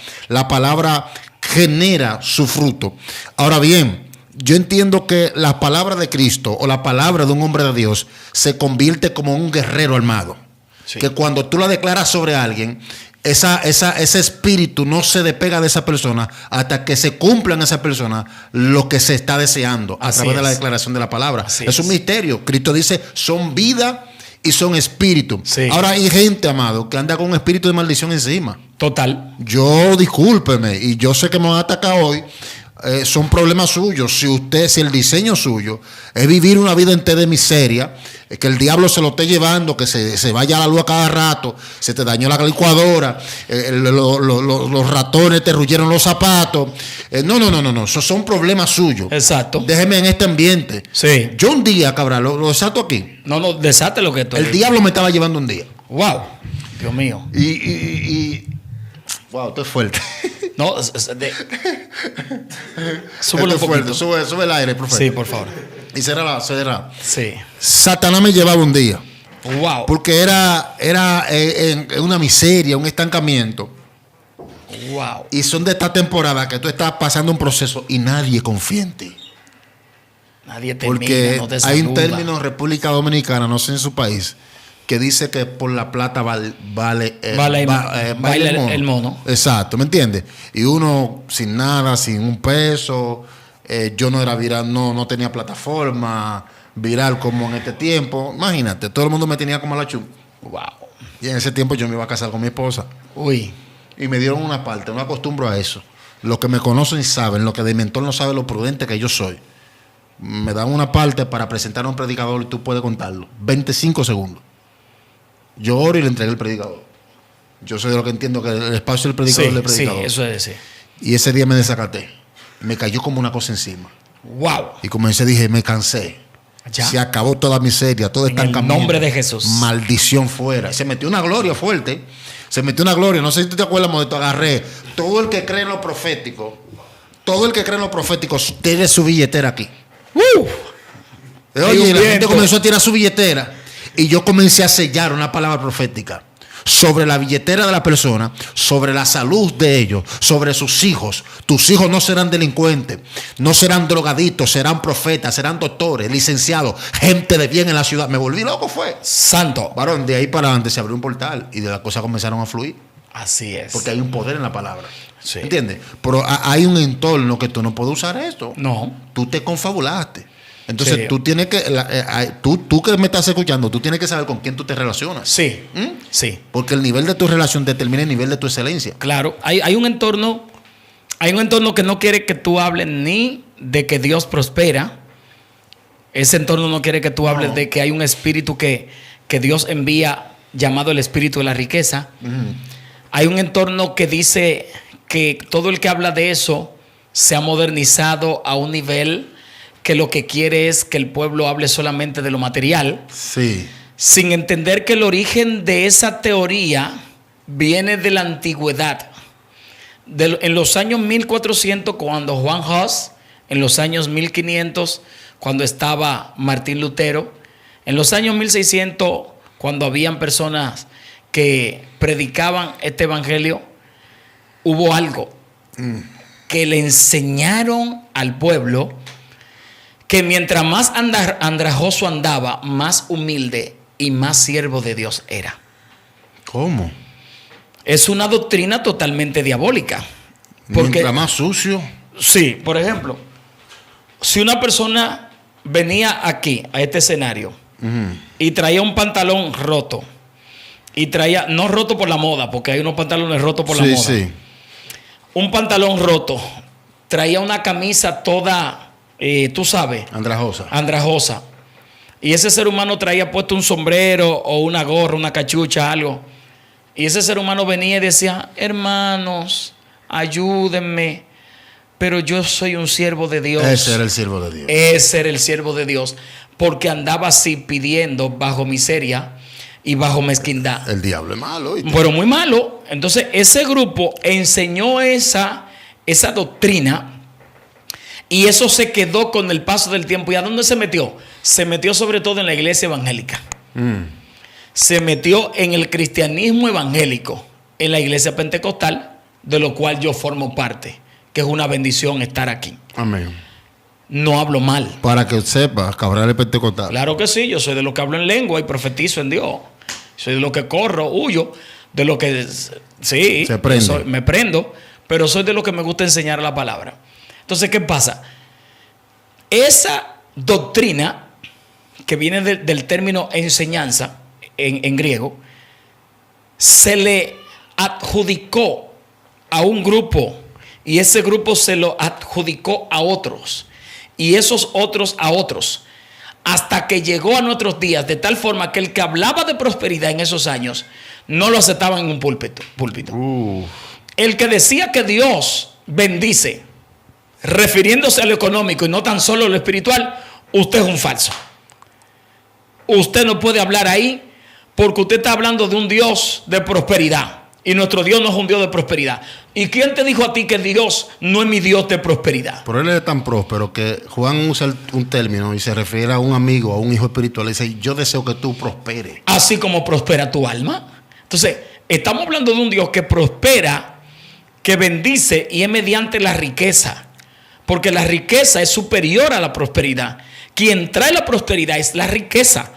genera su fruto. Ahora bien, yo entiendo que la palabra de Cristo o la palabra de un hombre de Dios se convierte como un guerrero armado. Sí. Que cuando tú la declaras sobre alguien, ese espíritu no se despega de esa persona hasta que se cumpla en esa persona lo que se está deseando a través de la declaración de la palabra. Es un misterio. Cristo dice, son vida y son espíritu. Sí. Ahora hay gente, amado, que anda con un espíritu de maldición encima. Total. Yo, discúlpeme, y yo sé que me van a atacar hoy. Son problemas suyos. Si el diseño suyo es vivir una vida entera de miseria, que el diablo se lo esté llevando, que se vaya a la luz a cada rato, se te dañó la licuadora, los ratones te ruyeron los zapatos. No. Esos son problemas suyos. Exacto. Déjeme en este ambiente. Sí. Yo un día, Cabral, lo desato aquí. No, desate lo que estoy. El diablo me estaba llevando un día. Wow. Dios mío. Wow, esto es fuerte. No, súbelo un poquito. Sube el aire, profesor. Sí, por favor. Y cerra. Sí. Satanás me llevaba un día. Wow. Porque era en una miseria, un estancamiento. Wow. Y son de esta temporada que tú estás pasando un proceso y nadie confía en ti. Nadie te Porque mira, no te hay un saluda. término en República Dominicana, no sé en su país, que dice que por la plata vale el mono. Exacto, ¿me entiendes? Y uno sin nada, sin un peso, yo no era viral, no tenía plataforma viral como en este tiempo. Imagínate, todo el mundo me tenía como a la chum. Wow. Y en ese tiempo yo me iba a casar con mi esposa. Uy. Y me dieron una parte, no acostumbro a eso. Los que me conocen saben, los que de mi entorno saben lo prudente que yo soy. Me dan una parte para presentar a un predicador y tú puedes contarlo. 25 segundos. Yo oro y le entregué el predicador. Yo soy de lo que entiendo que el espacio del predicador es el predicador. Sí, eso es decir. Y ese día me desacaté. Me cayó como una cosa encima. Wow. Y dije, me cansé. Ya. Se acabó toda miseria, todo En el estancamiento. nombre de Jesús. Maldición fuera. Se metió una gloria fuerte. Se metió una gloria. No sé si tú te acuerdas, Modesto. Agarré. Todo el que cree en lo profético, tiene su billetera aquí. Oye, la gente comenzó a tirar su billetera y yo comencé a sellar una palabra profética sobre la billetera de la persona, sobre la salud de ellos, sobre sus hijos. Tus hijos no serán delincuentes, no serán drogadictos, serán profetas, serán doctores, licenciados, gente de bien en la ciudad. Me volví loco, fue. Santo. Varón, de ahí para adelante se abrió un portal y de las cosas comenzaron a fluir. Así es. Porque hay un poder en la palabra. Sí. ¿Entiendes? Pero hay un entorno que tú no puedes usar esto. No. Tú te confabulaste. Entonces Sí. tú tienes que, tú que me estás escuchando, tú tienes que saber con quién tú te relacionas. Sí. ¿Mm? Sí. Porque el nivel de tu relación determina el nivel de tu excelencia. Claro. Hay un entorno que no quiere que tú hables ni de que Dios prospera. Ese entorno no quiere que tú hables de que hay un espíritu que Dios envía llamado el espíritu de la riqueza. Hay un entorno que dice que todo el que habla de eso se ha modernizado a un nivel que lo que quiere es que el pueblo hable solamente de lo material, Sí. sin entender que el origen de esa teoría viene de la antigüedad. En los años 1400, cuando Juan Hus, en los años 1500, cuando estaba Martín Lutero, en los años 1600, cuando habían personas que predicaban este evangelio, hubo algo que le enseñaron al pueblo, que mientras más andrajoso andaba, más humilde y más siervo de Dios era. ¿Cómo? Es una doctrina totalmente diabólica. Porque, Mientras más sucio. sí, por ejemplo, si una persona venía aquí, a este escenario, y traía un pantalón roto, y traía, no roto por la moda, porque hay unos pantalones rotos por la moda. Sí. Un pantalón roto, traía una camisa toda, tú sabes, andrajosa. Y ese ser humano traía puesto un sombrero o una gorra, una cachucha, algo. Y ese ser humano venía y decía: hermanos, ayúdenme, pero yo soy un siervo de Dios. Ese era el siervo de Dios. Ese era el siervo de Dios, porque andaba así pidiendo bajo miseria y bajo mezquindad. El diablo es malo. ¿Oíste? Pero muy malo. Entonces ese grupo enseñó esa doctrina, y eso se quedó con el paso del tiempo. ¿Y a dónde se metió? Se metió sobre todo en la iglesia evangélica. Se metió en el cristianismo evangélico, en la iglesia pentecostal, de lo cual yo formo parte, que es una bendición estar aquí. Amén. No hablo mal. Para que sepa, Cabral es pentecostal. Claro que sí, yo soy de los que hablo en lengua y profetizo en Dios. Soy de los que corro, huyo, de lo que sí, se prende. Me prendo, pero soy de los que me gusta enseñar la palabra. Entonces, ¿qué pasa? Esa doctrina, que viene del término enseñanza en griego, se le adjudicó a un grupo, y ese grupo se lo adjudicó a otros, y esos otros a otros, hasta que llegó a nuestros días, de tal forma que el que hablaba de prosperidad en esos años no lo aceptaban en un púlpito. El que decía que Dios bendice, refiriéndose a lo económico y no tan solo a lo espiritual, usted es un falso. Usted no puede hablar ahí, porque usted está hablando de un Dios de prosperidad, y nuestro Dios no es un Dios de prosperidad. ¿Y quién te dijo a ti que Dios no es mi Dios de prosperidad? Pero él es tan próspero que Juan usa un término y se refiere a un amigo, a un hijo espiritual, y dice: yo deseo que tú prosperes. Así como prospera tu alma. Entonces, estamos hablando de un Dios que prospera, que bendice, y es mediante la riqueza. Porque la riqueza es superior a la prosperidad. Quien trae la prosperidad es la riqueza.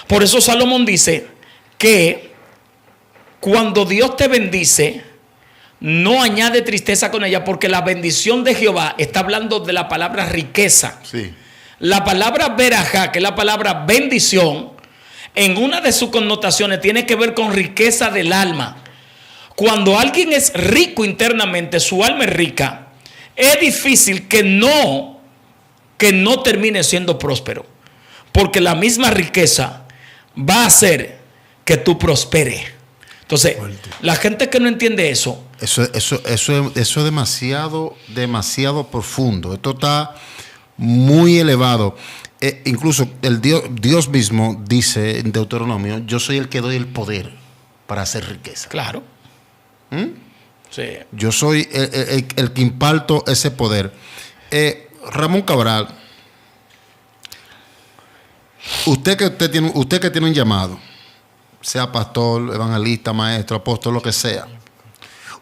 Por eso Salomón dice que cuando Dios te bendice, no añade tristeza con ella, porque la bendición de Jehová está hablando de la palabra riqueza. Sí. La palabra verajá, que es la palabra bendición, en una de sus connotaciones tiene que ver con riqueza del alma. Cuando alguien es rico internamente, su alma es rica, es difícil que no termine siendo próspero, porque la misma riqueza va a hacer que tú prosperes. Entonces, la gente que no entiende eso es demasiado profundo. Esto está muy elevado. Incluso Dios mismo dice en Deuteronomio, yo soy el que doy el poder para hacer riqueza. Claro. Sí. Yo soy el que imparto ese poder. Ramón Cabral, usted que tiene un llamado, sea pastor, evangelista, maestro, apóstol, lo que sea,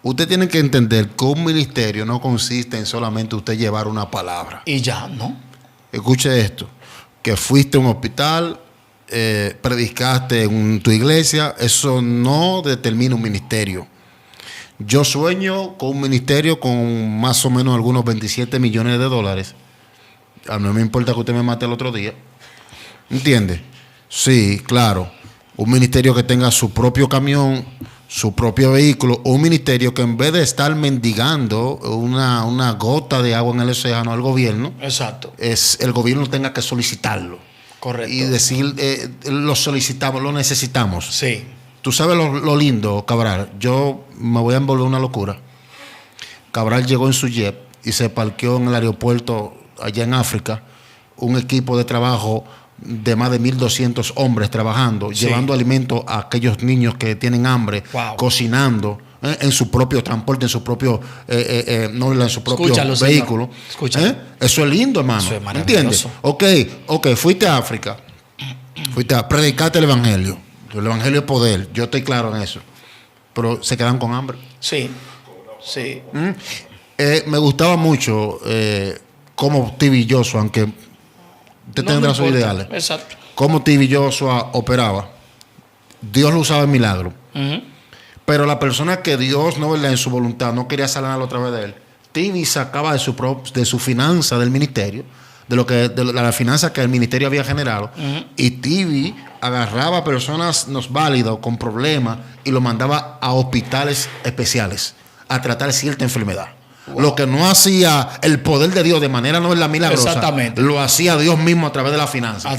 usted tiene que entender que un ministerio no consiste en solamente usted llevar una palabra. Y ya, ¿no? Escuche esto, que fuiste a un hospital, predicaste en tu iglesia, eso no determina un ministerio. Yo sueño con un ministerio con más o menos algunos 27 millones de dólares. A mí no me importa que usted me mate el otro día. ¿Entiende? Sí, claro. Un ministerio que tenga su propio camión, su propio vehículo, o un ministerio que en vez de estar mendigando una gota de agua en el océano al gobierno, exacto, el gobierno tenga que solicitarlo. Correcto. Y decir, lo solicitamos, lo necesitamos. Sí. Tú sabes lo lindo, Cabral. Yo me voy a envolver en una locura. Cabral llegó en su jet y se parqueó en el aeropuerto allá en África, un equipo de trabajo de más de 1,200 hombres trabajando, sí, llevando alimentos a aquellos niños que tienen hambre, wow, cocinando en su propio transporte, en su propio vehículo. Eso es lindo, hermano. Eso es maravilloso. ¿Entiendes? Ok, fuiste a África, fuiste a predicarte el evangelio. El evangelio es poder, yo estoy claro en eso. Pero se quedan con hambre. Sí, sí. Me gustaba mucho cómo TV Joshua, aunque usted tendrá sus ideales. Exacto. Cómo TV Joshua operaba. Dios lo usaba en milagro. Pero la persona que Dios, no, en su voluntad, no quería sanar a través de él, TV sacaba de su finanza del ministerio, de la finanza que el ministerio había generado, y TV agarraba a personas válidas con problemas y lo mandaba a hospitales especiales a tratar cierta enfermedad. Wow. Lo que no hacía el poder de Dios de manera no es la milagrosa. Exactamente. Lo hacía Dios mismo a través de la finanza.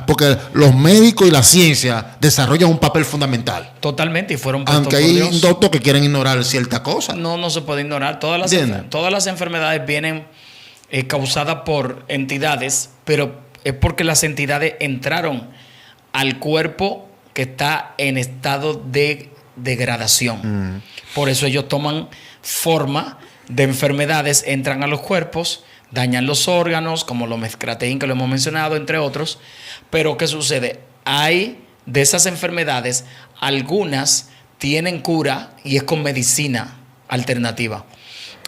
Porque los médicos y la ciencia desarrollan un papel fundamental. Totalmente, y fueron puestos por Dios. Aunque hay doctores que quieren ignorar ciertas cosas. No se puede ignorar. Todas las enfermedades vienen causadas por entidades, pero es porque las entidades entraron al cuerpo que está en estado de degradación. Por eso ellos toman forma de enfermedades, entran a los cuerpos, dañan los órganos, como los mescrateín que lo hemos mencionado, entre otros. Pero ¿qué sucede? Hay de esas enfermedades, algunas tienen cura y es con medicina alternativa.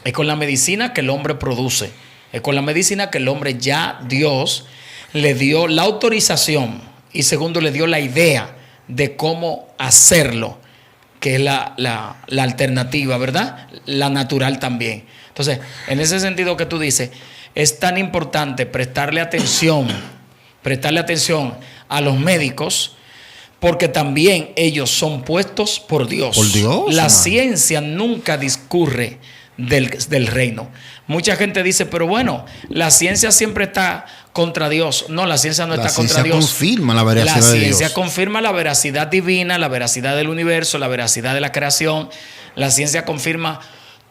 Es con la medicina que el hombre produce. Es con la medicina que el hombre ya, Dios, le dio la autorización y segundo, le dio la idea de cómo hacerlo, que es la alternativa, ¿verdad? La natural también. Entonces, en ese sentido que tú dices, es tan importante prestarle atención a los médicos, porque también ellos son puestos por Dios. Por Dios. La ciencia nunca discurre del reino. Mucha gente dice, pero bueno, la ciencia siempre está contra Dios. No, la ciencia no está contra Dios. Confirma la veracidad de Dios. La ciencia confirma la veracidad divina, la veracidad del universo, la veracidad de la creación. La ciencia confirma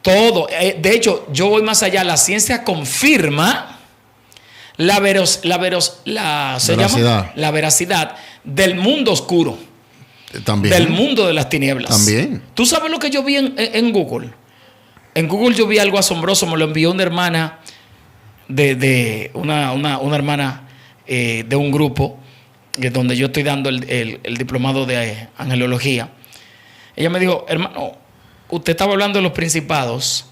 todo. De hecho, yo voy más allá. La ciencia confirma la veracidad del mundo oscuro. También. Del mundo de las tinieblas. También. ¿Tú sabes lo que yo vi en Google? En Google yo vi algo asombroso. Me lo envió una hermana una hermana de un grupo donde yo estoy dando el diplomado de angelología. Ella me dijo, hermano, usted estaba hablando de los principados,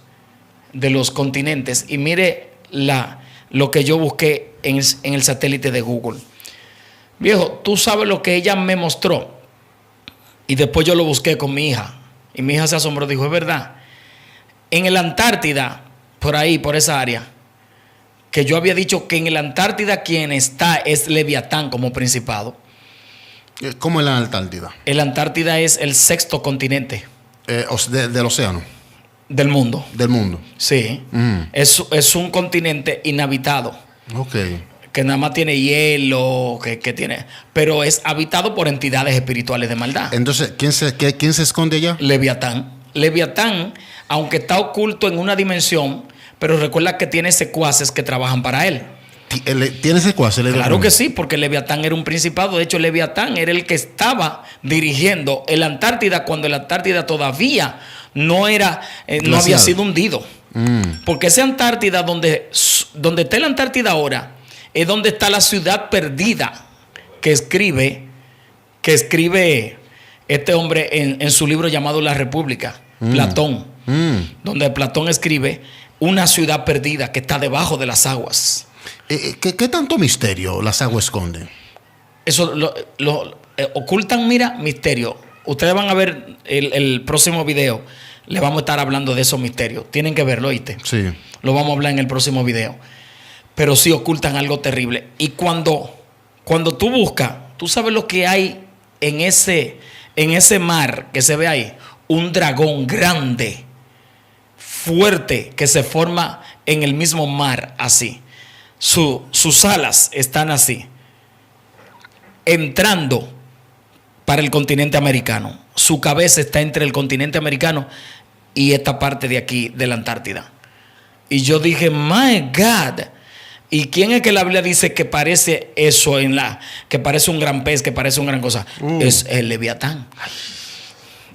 de los continentes, y mire lo que yo busqué en el satélite de Google. Viejo, tú sabes lo que ella me mostró. Y después yo lo busqué con mi hija. Y mi hija se asombró, dijo, es verdad. En el Antártida, por ahí, por esa área, que yo había dicho que en el Antártida quien está es Leviatán como principado. ¿Cómo es la Antártida? El Antártida es el 6º continente. Del océano. Del mundo. Del mundo. Sí. Es un continente inhabitado. Ok. Que nada más tiene hielo, que tiene... Pero es habitado por entidades espirituales de maldad. Entonces, ¿quién se esconde allá? Leviatán. Leviatán, aunque está oculto en una dimensión, pero recuerda que tiene secuaces que trabajan para él. ¿Tiene secuaces? Claro que sí, porque Leviatán era un principado. De hecho, Leviatán era el que estaba dirigiendo el Antártida cuando el Antártida todavía no había sido hundido. Porque esa Antártida, donde está la Antártida ahora, es donde está la ciudad perdida que escribe este hombre en su libro llamado La República, Platón. Donde Platón escribe una ciudad perdida que está debajo de las aguas. ¿Qué tanto misterio las aguas esconden? Eso lo ocultan, mira, misterio. Ustedes van a ver el próximo video. Le vamos a estar hablando de esos misterios. Tienen que verlo, ¿oíste? Sí. Lo vamos a hablar en el próximo video. Pero sí ocultan algo terrible. Y cuando tú buscas, tú sabes lo que hay en ese mar que se ve ahí. Un dragón grande, fuerte, que se forma en el mismo mar, así. Sus alas están así, entrando para el continente americano. Su cabeza está entre el continente americano y esta parte de aquí, de la Antártida. Y yo dije, my God. ¿Y quién es que la Biblia dice que parece eso que parece un gran pez, que parece una gran cosa? Es el Leviatán.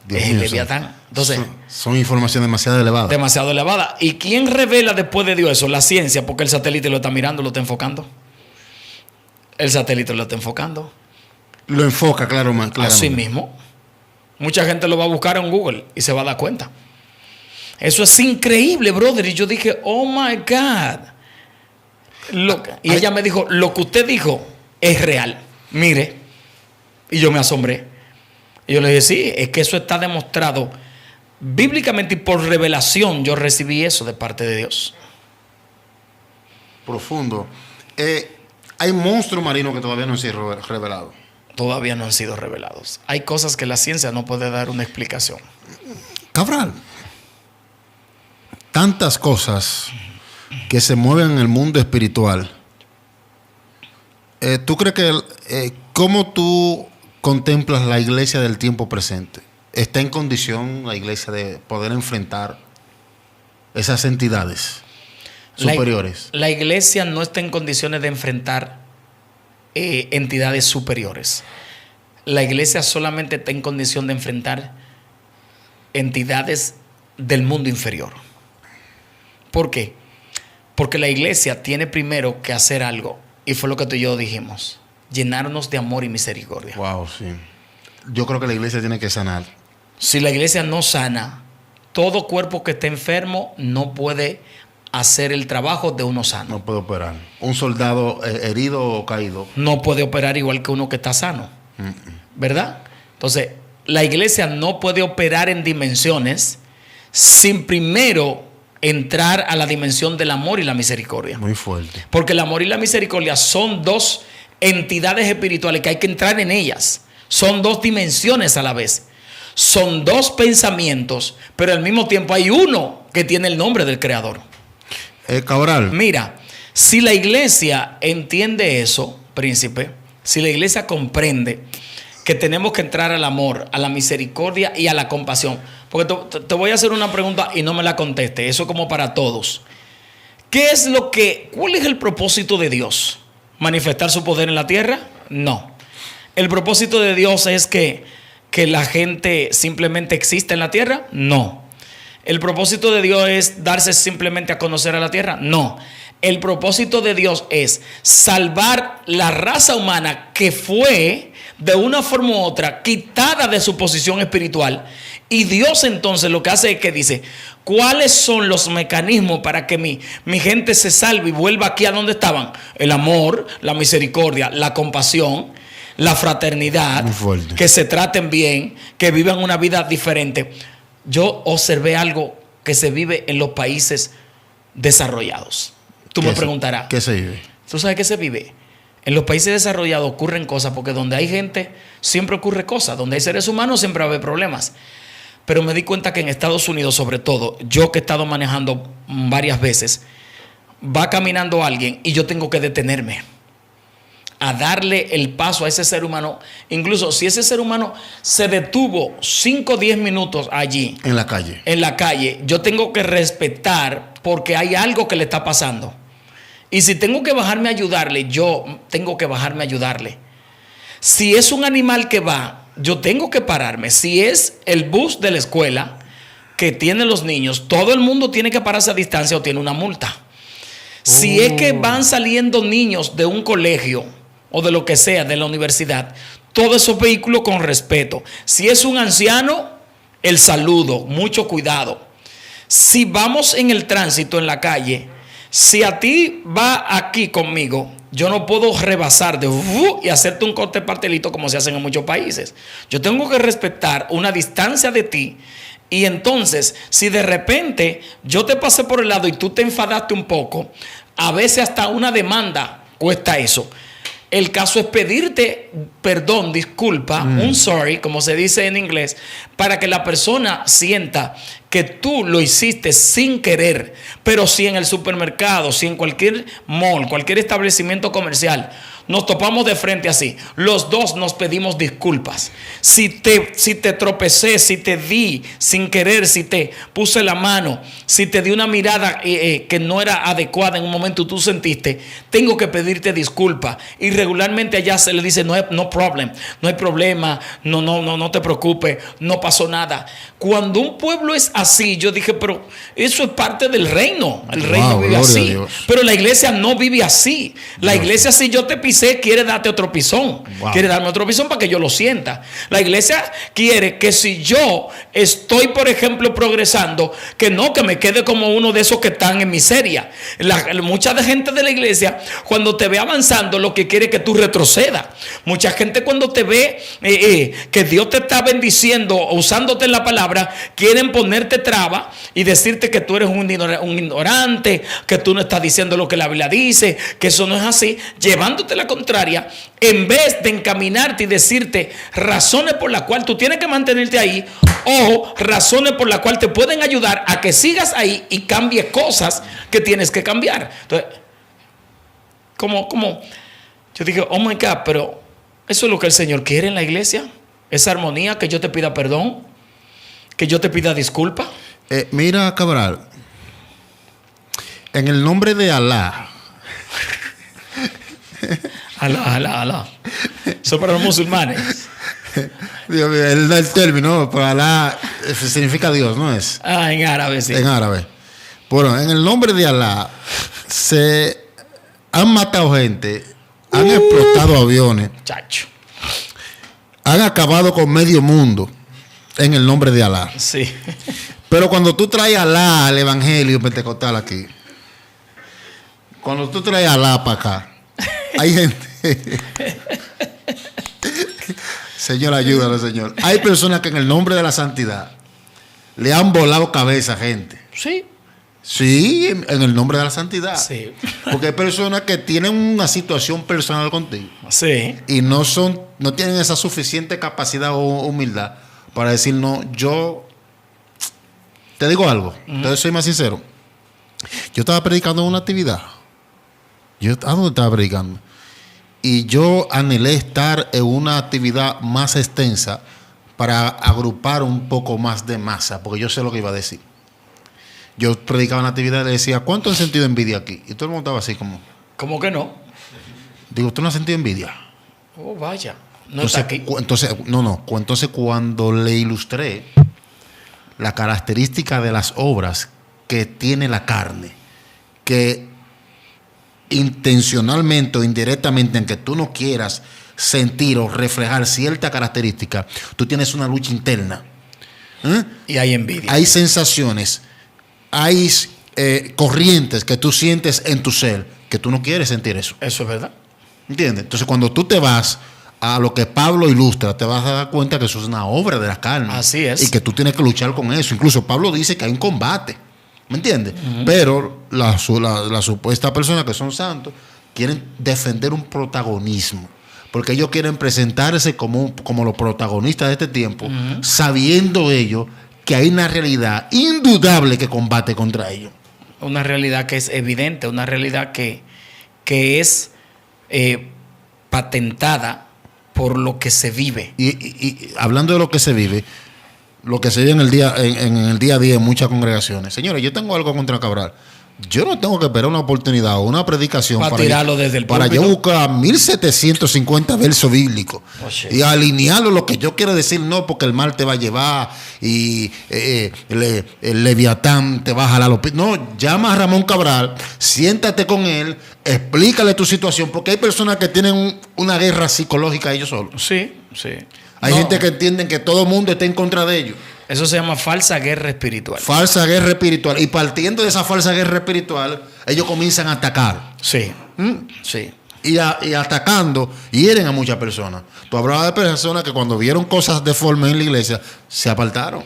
Dios es el mío, Leviatán. Entonces, son informaciones demasiado elevadas. Demasiado elevada. ¿Y quién revela después de Dios eso? La ciencia, porque el satélite lo está mirando, lo está enfocando. El satélite lo está enfocando. Lo enfoca, claro, man. Así mismo. Mucha gente lo va a buscar en Google y se va a dar cuenta. Eso es increíble, brother. Y yo dije, oh my God. Y ella me dijo, lo que usted dijo es real. Mire. Y yo me asombré. Y yo le dije, sí, es que eso está demostrado bíblicamente y por revelación. Yo recibí eso de parte de Dios. Profundo. Hay monstruos marinos que todavía no han sido revelados. Todavía no han sido revelados. Hay cosas que la ciencia no puede dar una explicación. Cabral, tantas cosas que se mueven en el mundo espiritual. ¿Tú crees que cómo tú contemplas la iglesia del tiempo presente? ¿Está en condición la iglesia de poder enfrentar esas entidades superiores? La iglesia no está en condiciones de enfrentar entidades superiores. La iglesia solamente está en condición de enfrentar entidades del mundo inferior. ¿Por qué? Porque la iglesia tiene primero que hacer algo, y fue lo que tú y yo dijimos: llenarnos de amor y misericordia. Wow, sí. Yo creo que la iglesia tiene que sanar. Si la iglesia no sana, todo cuerpo que esté enfermo no puede hacer el trabajo de uno sano. No puede operar. Un soldado herido o caído no puede operar igual que uno que está sano. ¿Verdad? Entonces, la iglesia no puede operar en dimensiones sin primero entrar a la dimensión del amor y la misericordia. Muy fuerte. Porque el amor y la misericordia son dos entidades espirituales que hay que entrar en ellas. Son dos dimensiones a la vez. Son dos pensamientos, pero al mismo tiempo hay uno que tiene el nombre del Creador. Cabral. Mira, si la iglesia entiende eso, príncipe, si la iglesia comprende que tenemos que entrar al amor, a la misericordia y a la compasión. Porque te voy a hacer una pregunta y no me la conteste. Eso como para todos. ¿Cuál es el propósito de Dios? ¿Manifestar su poder en la tierra? No. ¿El propósito de Dios es que la gente simplemente exista en la tierra? No. ¿El propósito de Dios es darse simplemente a conocer a la tierra? No. El propósito de Dios es salvar la raza humana que fue de una forma u otra quitada de su posición espiritual. Y Dios entonces lo que hace es que dice: ¿cuáles son los mecanismos para que mi gente se salve y vuelva aquí a donde estaban? El amor, la misericordia, la compasión, la fraternidad, que se traten bien, que vivan una vida diferente. Yo observé algo que se vive en los países desarrollados. Tú me preguntarás, ¿qué se vive? ¿Tú sabes qué se vive? En los países desarrollados ocurren cosas, porque donde hay gente siempre ocurre cosas, donde hay seres humanos siempre va a haber problemas. Pero me di cuenta que en Estados Unidos, sobre todo, yo que he estado manejando varias veces, va caminando alguien y yo tengo que detenerme a darle el paso a ese ser humano. Incluso si ese ser humano se detuvo 5 o 10 minutos allí en la calle, yo tengo que respetar, porque hay algo que le está pasando. Y si tengo que bajarme a ayudarle, yo tengo que bajarme a ayudarle. Si es un animal que va, yo tengo que pararme. Si es el bus de la escuela que tienen los niños, todo el mundo tiene que pararse a distancia o tiene una multa. Si es que van saliendo niños de un colegio o de lo que sea, de la universidad, todos esos vehículos con respeto. Si es un anciano, el saludo, mucho cuidado. Si vamos en el tránsito, en la calle, si a ti va aquí conmigo, yo no puedo rebasar y hacerte un corte pastelito como se hacen en muchos países. Yo tengo que respetar una distancia de ti. Y entonces, si de repente yo te pasé por el lado y tú te enfadaste un poco, a veces hasta una demanda cuesta eso. El caso es pedirte perdón, disculpa, un sorry, como se dice en inglés, para que la persona sienta que tú lo hiciste sin querer. Pero si en el supermercado, si en cualquier mall, cualquier establecimiento comercial, nos topamos de frente así, los dos nos pedimos disculpas. Si te tropecé, si te di sin querer, si te puse la mano, si te di una mirada que no era adecuada en un momento tú sentiste, tengo que pedirte disculpas. Y regularmente allá se le dice no problem, no hay problema, no te preocupes, no pasó nada. Cuando un pueblo es así, yo dije, pero eso es parte del reino. El reino vive así. Pero la iglesia no vive así. La iglesia, si yo te pisé, quiere darte otro pisón. Quiere darme otro pisón para que yo lo sienta. La iglesia quiere que si yo estoy, por ejemplo, progresando, que me quede como uno de esos que están en miseria. Mucha gente de la iglesia, cuando te ve avanzando, lo que quiere es que tú retrocedas. Mucha gente cuando te ve que Dios te está bendiciendo, usándote en la palabra, quieren ponerte traba y decirte que tú eres un ignorante, que tú no estás diciendo lo que la Biblia dice, que eso no es así, llevándote la contraria, en vez de encaminarte y decirte razones por las cuales tú tienes que mantenerte ahí, o razones por las cuales te pueden ayudar a que sigas ahí y cambies cosas que tienes que cambiar. Entonces, como yo dije, oh my God, pero eso es lo que el Señor quiere en la iglesia, esa armonía, que yo te pida perdón, que yo te pida disculpa. Mira, Cabral, en el nombre de Alá. Alá. Eso para los musulmanes. Dios mío, él da el término, pero Alá significa Dios, ¿no es? En árabe, sí. En árabe. Bueno, en el nombre de Alá se han matado gente, han explotado aviones, chacho, han acabado con medio mundo en el nombre de Alá. Sí. Pero cuando tú traes Alá al evangelio pentecostal aquí, cuando tú traes Alá para acá, hay gente. Señor, ayúdalo, Señor. Hay personas que en el nombre de la santidad le han volado cabeza a gente. Sí. Sí, en el nombre de la santidad. Sí. Porque hay personas que tienen una situación personal contigo. Sí. Y no tienen esa suficiente capacidad o humildad para decir, no, yo te digo algo. Entonces soy más sincero. Yo estaba predicando en una actividad. ¿A dónde estaba predicando? Y yo anhelé estar en una actividad más extensa para agrupar un poco más de masa, porque yo sé lo que iba a decir. Yo predicaba en la actividad y le decía, ¿cuánto han sentido envidia aquí? Y todo el mundo estaba así como... ¿Cómo que no? Digo, ¿tú no has sentido envidia? Oh, vaya. No entonces, está aquí. Entonces, cuando le ilustré la característica de las obras que tiene la carne, que intencionalmente o indirectamente, en que tú no quieras sentir o reflejar cierta característica, tú tienes una lucha interna. Y hay envidia. Hay sensaciones, hay corrientes que tú sientes en tu ser, que tú no quieres sentir eso. Eso es verdad. ¿Entiendes? Entonces, cuando tú te vas a lo que Pablo ilustra, te vas a dar cuenta que eso es una obra de la carne. Así es. Y que tú tienes que luchar con eso. Incluso Pablo dice que hay un combate. ¿Me entiendes? Pero la supuesta persona que son santos quieren defender un protagonismo. Porque ellos quieren presentarse como los protagonistas de este tiempo, sabiendo ellos que hay una realidad indudable que combate contra ellos. Una realidad que es evidente, una realidad que es patentada por lo que se vive. Y hablando de lo que se vive en el día a día en muchas congregaciones. Señores, yo tengo algo contra Cabral. yo no tengo que esperar una oportunidad o una predicación para tirarlo desde el para púlpito. yo buscar 1750 versos bíblicos y alinearlo lo que yo quiero decir, no, porque el mal te va a llevar y el Leviatán te va a jalar los pies. No, llama a Ramón Cabral, siéntate con él, explícale tu situación, porque hay personas que tienen una guerra psicológica ellos solos. Sí, sí. Hay gente que entienden que todo el mundo está en contra de ellos. Eso se llama falsa guerra espiritual. Falsa guerra espiritual. Y partiendo de esa falsa guerra espiritual, ellos comienzan a atacar. Sí. Sí. Y atacando, hieren a muchas personas. Tú hablabas de personas que cuando vieron cosas deformes en la iglesia, se apartaron.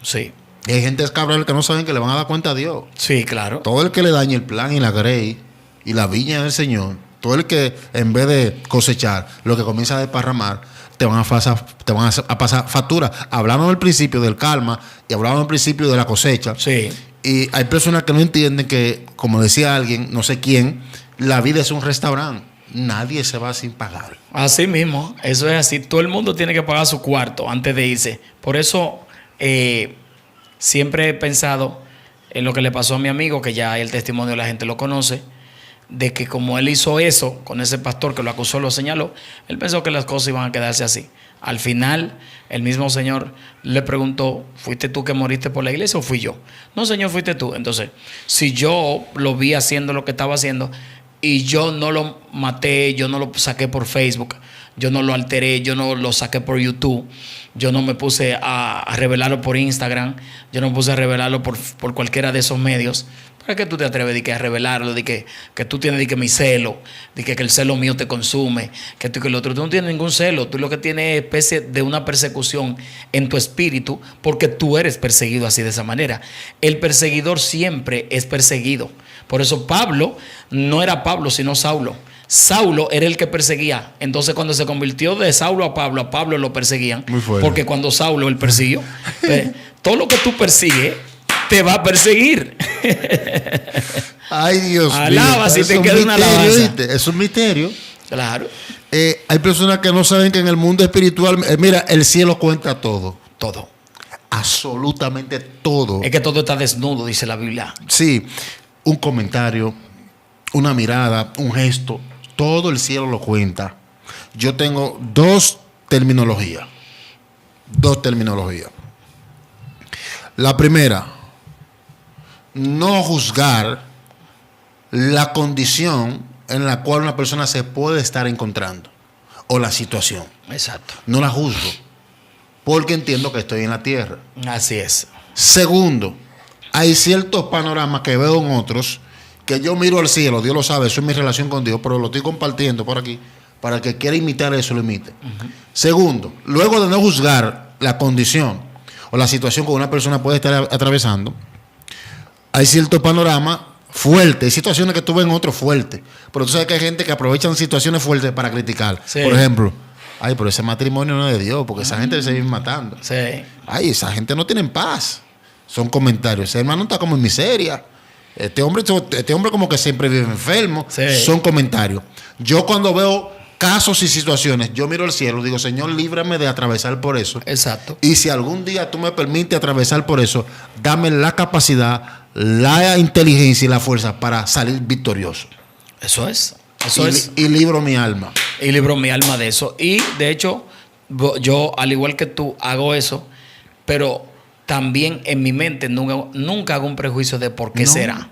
Sí. Y hay gente escabral que no saben que le van a dar cuenta a Dios. Sí, claro. Todo el que le dañe el plan y la grey y la viña del Señor, todo el que en vez de cosechar, lo que comienza a desparramar, te van a pasar factura. Hablamos al principio del karma y hablamos al principio de la cosecha. Sí. Y hay personas que no entienden que, como decía alguien, no sé quién, la vida es un restaurante. Nadie se va sin pagar. Así mismo, eso es así. Todo el mundo tiene que pagar su cuarto antes de irse. Por eso siempre he pensado en lo que le pasó a mi amigo, que ya el testimonio de la gente lo conoce, de que como él hizo eso con ese pastor que lo acusó, lo señaló, él pensó que las cosas iban a quedarse así. Al final, el mismo Señor le preguntó, ¿fuiste tú que moriste por la iglesia o fui yo? No, Señor, fuiste tú. Entonces, si yo lo vi haciendo lo que estaba haciendo y yo no lo maté, yo no lo saqué por Facebook, yo no lo alteré, yo no lo saqué por YouTube, yo no me puse a revelarlo por Instagram, yo no me puse a revelarlo por cualquiera de esos medios. ¿Para qué tú te atreves de que a revelarlo? De que tú tienes de que mi celo, de que el celo mío te consume, que tú y que el otro. Tú no tienes ningún celo. Tú lo que tienes es especie de una persecución en tu espíritu porque tú eres perseguido así de esa manera. El perseguidor siempre es perseguido. Por eso Pablo no era Pablo, sino Saulo. Saulo era el que perseguía. Entonces cuando se convirtió de Saulo a Pablo lo perseguían. Muy fuerte. Porque cuando Saulo él persiguió. Todo lo que tú persigues te va a perseguir. Ay, Dios mío. Alaba si te queda una alabanza. ¿Viste? Es un misterio. Claro. Hay personas que no saben que en el mundo espiritual, mira, el cielo cuenta todo. Todo. Absolutamente todo. Es que todo está desnudo, dice la Biblia. Sí, un comentario, una mirada, un gesto, todo el cielo lo cuenta. Yo tengo dos terminologías. La primera, no juzgar la condición en la cual una persona se puede estar encontrando o la situación. Exacto. No la juzgo porque entiendo que estoy en la tierra. Así es. Segundo, hay ciertos panoramas que veo en otros que yo miro al cielo, Dios lo sabe, eso es mi relación con Dios, pero lo estoy compartiendo por aquí para el que quiera imitar eso, lo imite. Segundo, luego de no juzgar la condición o la situación que una persona puede estar atravesando, hay ciertos panoramas fuertes, hay situaciones que tú ves en otros fuertes, pero tú sabes que hay gente que aprovechan situaciones fuertes para criticar. Sí. Por ejemplo, ay, pero ese matrimonio no es de Dios, porque esa gente se vive matando. Sí. Ay, esa gente no tiene paz. Son comentarios. Ese hermano está como en miseria. Este hombre como que siempre vive enfermo. Sí. Son comentarios. Yo cuando veo casos y situaciones, yo miro al cielo, digo, Señor, líbrame de atravesar por eso. Exacto. Y si algún día tú me permites atravesar por eso, dame la capacidad, la inteligencia y la fuerza para salir victorioso. Eso es. Y libro mi alma. Y libro mi alma de eso. Y de hecho, yo, al igual que tú, hago eso, pero también en mi mente nunca hago un prejuicio de por qué será.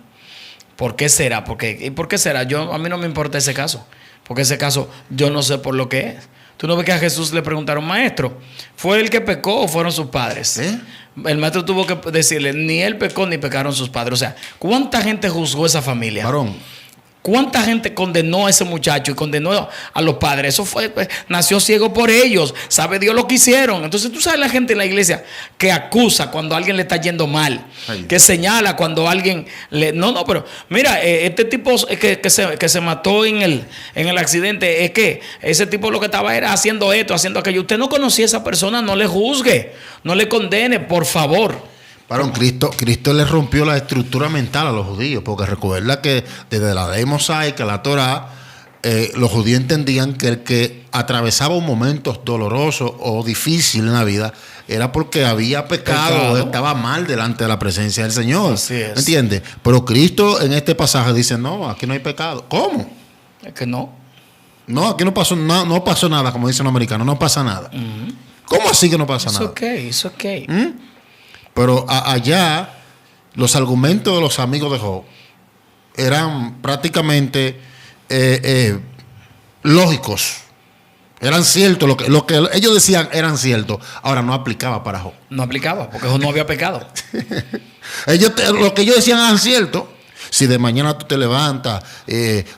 ¿Por qué será? ¿Y por qué será? A mí no me importa ese caso. Porque ese caso yo no sé por lo que es. ¿Tú no ves que a Jesús le preguntaron, maestro, ¿fue el que pecó o fueron sus padres? El maestro tuvo que decirle, ni él pecó ni pecaron sus padres. O sea, ¿cuánta gente juzgó esa familia? Varón. ¿Cuánta gente condenó a ese muchacho y condenó a los padres? Eso fue, nació ciego por ellos. Sabe Dios lo que hicieron. Entonces tú sabes la gente en la iglesia que acusa cuando a alguien le está yendo mal. Ay. Que señala cuando alguien le... No, pero mira, este tipo que se mató en el accidente, es que ese tipo lo que estaba era haciendo esto, haciendo aquello. Usted no conocía a esa persona, no le juzgue, no le condene, por favor. Varón, Cristo le rompió la estructura mental a los judíos, porque recuerda que desde la ley mosaica, la Torá, los judíos entendían que el que atravesaba un momento doloroso o difícil en la vida era porque había pecado o estaba mal delante de la presencia del Señor. Así es. ¿Entiendes? Pero Cristo en este pasaje dice, no, aquí no hay pecado. ¿Cómo? Es que no. No, aquí no pasó nada, como dicen los americanos, no pasa nada. ¿Cómo así que no pasa nada? It's okay. Pero allá los argumentos de los amigos de Job eran prácticamente lógicos. Eran ciertos. Lo que ellos decían eran ciertos. Ahora no aplicaba para Job. No aplicaba, porque Job no había pecado. Lo que ellos decían eran ciertos. Si de mañana tú te levantas,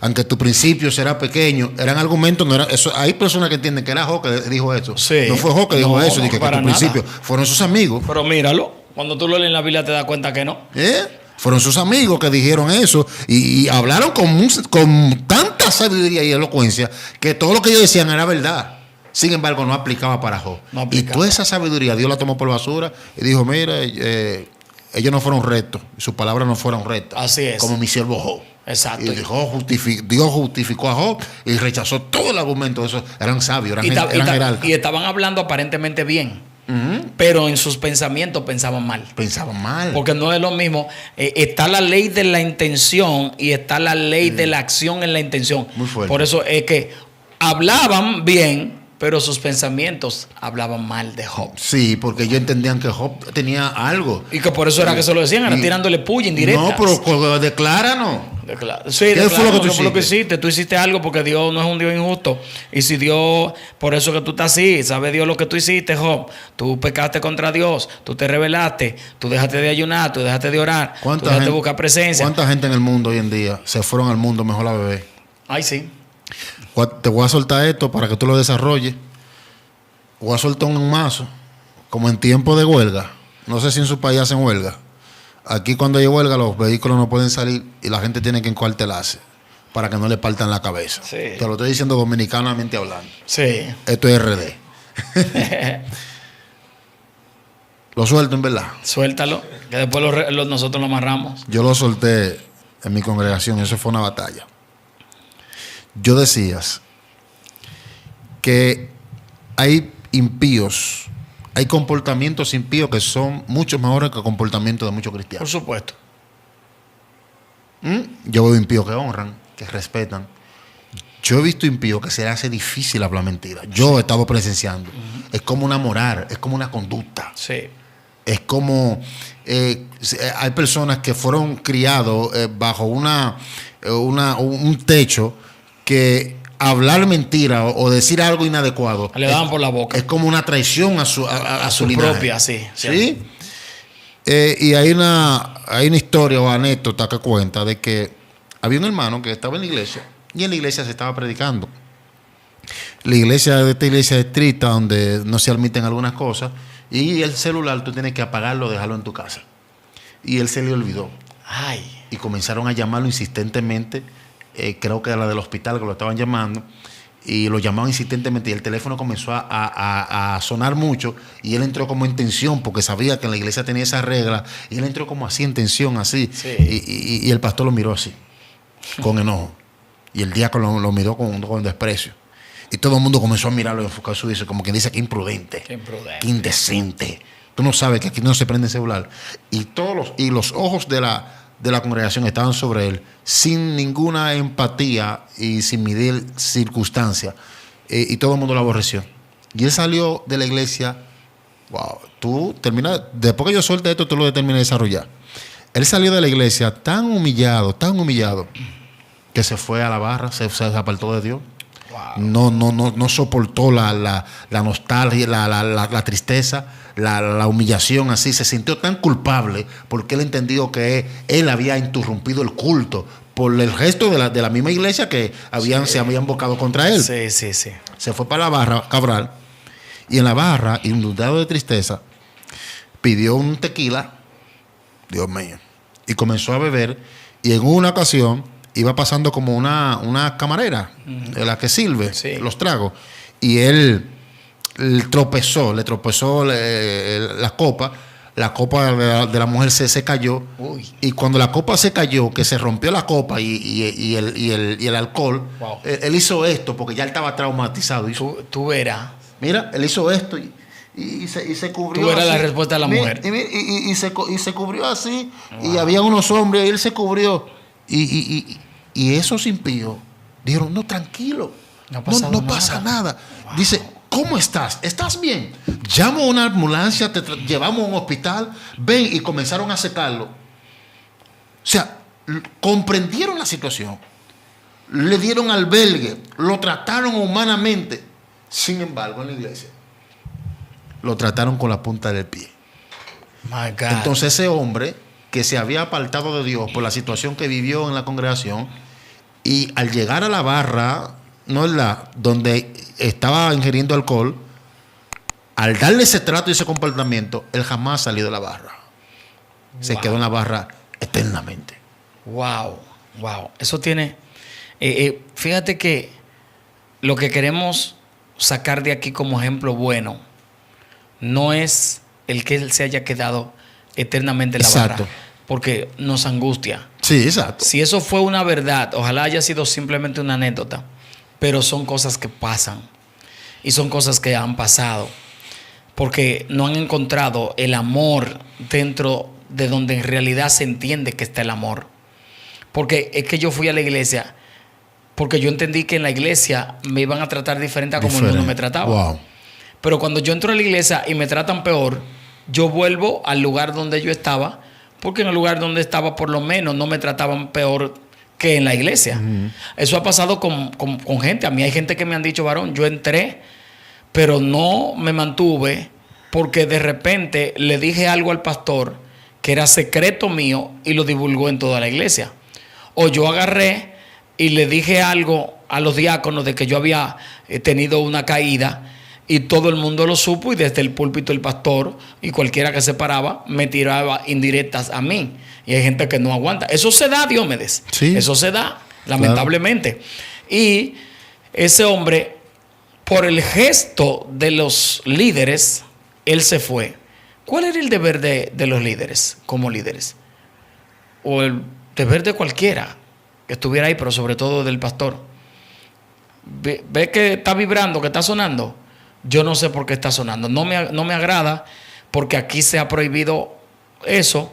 aunque tu principio será pequeño, eran argumentos, no eran, eso, hay personas que entienden que era Job que dijo eso. Sí. No fue Job que dijo eso, que tu nada. principio fueron sus amigos. Pero míralo, cuando tú lo lees en la Biblia te das cuenta que no. Fueron sus amigos que dijeron eso y hablaron con tanta sabiduría y elocuencia que todo lo que ellos decían era verdad. Sin embargo, no aplicaba para Job. No aplicaba. Y toda esa sabiduría Dios la tomó por basura y dijo, mira, ellos no fueron rectos, sus palabras no fueron rectas. Así es. Como mi siervo Job. Exacto. Y Dios justificó a Job y rechazó todo el argumento de eso. Eran sabios, eran heraldas. Y estaban hablando aparentemente bien. Pero en sus pensamientos pensaban mal. Pensaban mal. Porque no es lo mismo. Está la ley de la intención y está la ley de la acción en la intención. Muy fuerte. Por eso es que hablaban bien, pero sus pensamientos hablaban mal de Job. Sí, porque ellos entendían que Job tenía algo. Y que por eso era que se lo decían, era tirándole puya indirectas. No, pero decláranos. Sí, ¿Qué fue lo que tú hiciste? Tú hiciste algo porque Dios no es un Dios injusto. Y si Dios, por eso que tú estás así, sabe Dios lo que tú hiciste, Job. Tú pecaste contra Dios, tú te rebelaste, tú dejaste de ayunar, tú dejaste de orar, tú dejaste de buscar presencia. ¿Cuánta gente en el mundo hoy en día se fueron al mundo mejor a beber? Ay, sí. Te voy a soltar esto para que tú lo desarrolles. Voy a soltar un mazo, como en tiempo de huelga. No sé si en su país hacen huelga. Aquí cuando hay huelga los vehículos no pueden salir y la gente tiene que encuartelarse para que no le partan la cabeza. Sí. Te lo estoy diciendo dominicanamente hablando. Sí. Esto es RD. Lo suelto en verdad. Suéltalo, que después nosotros lo amarramos. Yo lo solté en mi congregación, eso fue una batalla. Yo decías que hay impíos, hay comportamientos impíos que son mucho mejores que comportamientos de muchos Por cristianos. supuesto. Yo veo impíos que honran, que respetan. Yo he visto impíos que se le hace difícil hablar mentira. Yo he estado presenciando. Es como una moral, es como una conducta. Sí. Es como hay personas que fueron criados bajo un techo que hablar mentira o decir algo inadecuado Le daban por la boca. es como una traición a su linaje. Propia, sí. ¿Sí? Y hay una historia o anécdota que cuenta de que había un hermano que estaba en la iglesia y en la iglesia se estaba predicando. La iglesia de esta iglesia estricta donde no se admiten algunas cosas y el celular tú tienes que apagarlo, dejarlo en tu casa. Y él se le olvidó. Ay. Y comenzaron a llamarlo insistentemente. Creo que era la del hospital que lo estaban llamando. Y lo llamaban insistentemente y el teléfono comenzó a sonar mucho y él entró como en tensión porque sabía que en la iglesia tenía esa regla y él entró como así en tensión, así. Sí. Y el pastor lo miró así, con enojo. Y el diácono lo miró con desprecio. Y todo el mundo comenzó a mirarlo y enfocar su viso, como quien dice que imprudente, Qué imprudente. que indecente. Tú no sabes que aquí no se prende celular. Y los ojos de la congregación estaban sobre él, sin ninguna empatía y sin medir circunstancias. Y todo el mundo lo aborreció. Y él salió de la iglesia. Wow, después que yo suelte esto, tú lo terminas de desarrollar. Él salió de la iglesia tan humillado, que se fue a la barra, se apartó de Dios. Wow. No soportó la nostalgia, la tristeza, la humillación, así. Se sintió tan culpable porque él entendió que él había interrumpido el culto por el resto de la misma iglesia que se habían invocado contra él. Sí. Se fue para la barra, Cabral, y en la barra, inundado de tristeza, pidió un tequila, Dios mío, y comenzó a beber, y en una ocasión iba pasando como una camarera, de la que sirve los tragos, y él le tropezó la copa la copa de la mujer se cayó. Uy. Y cuando la copa se cayó, que se rompió la copa y el alcohol, Wow. él hizo esto porque ya él estaba traumatizado. Tú verás. Mira, él hizo esto y se cubrió. Tú verás así. la respuesta de la mujer. Y se cubrió así. Wow. Y había unos hombres y él se cubrió. Y esos impíos dijeron, no, tranquilo. No pasa nada. Wow. Dice, ¿cómo estás? ¿Estás bien? Llamo a una ambulancia, te llevamos a un hospital, ven, y comenzaron a secarlo. O sea, comprendieron la situación, le dieron albergue, lo trataron humanamente. Sin embargo, en la iglesia lo trataron con la punta del pie. My God. Entonces ese hombre que se había apartado de Dios por la situación que vivió en la congregación, y al llegar a la barra, no es donde estaba ingiriendo alcohol, al darle ese trato y ese comportamiento, él jamás salió de la barra. Se quedó en la barra eternamente. Wow. Eso tiene... fíjate que lo que queremos sacar de aquí como ejemplo bueno no es el que él se haya quedado eternamente en la barra, porque nos angustia. Sí, exacto. Si eso fue una verdad, ojalá haya sido simplemente una anécdota, pero son cosas que pasan y son cosas que han pasado porque no han encontrado el amor dentro de donde en realidad se entiende que está el amor. Porque es que yo fui a la iglesia porque yo entendí que en la iglesia me iban a tratar diferente a como el mundo me trataba. Wow. Pero cuando yo entro a la iglesia y me tratan peor, yo vuelvo al lugar donde yo estaba, porque en el lugar donde estaba por lo menos no me trataban peor que en la iglesia. Eso ha pasado con gente. A mí hay gente que me han dicho, varón, yo entré, pero no me mantuve porque de repente le dije algo al pastor que era secreto mío y lo divulgó en toda la iglesia. O yo agarré y le dije algo a los diáconos de que yo había tenido una caída y todo el mundo lo supo, y desde el púlpito el pastor y cualquiera que se paraba me tiraba indirectas a mí. Y hay gente que no aguanta. Eso se da, Diomedes. Sí. Eso se da, lamentablemente. Claro. Y ese hombre, por el gesto de los líderes, él se fue. ¿Cuál era el deber de los líderes como líderes? O el deber de cualquiera que estuviera ahí, pero sobre todo del pastor. Ve que está vibrando, que está sonando. Yo no sé por qué está sonando. No me agrada porque aquí se ha prohibido eso.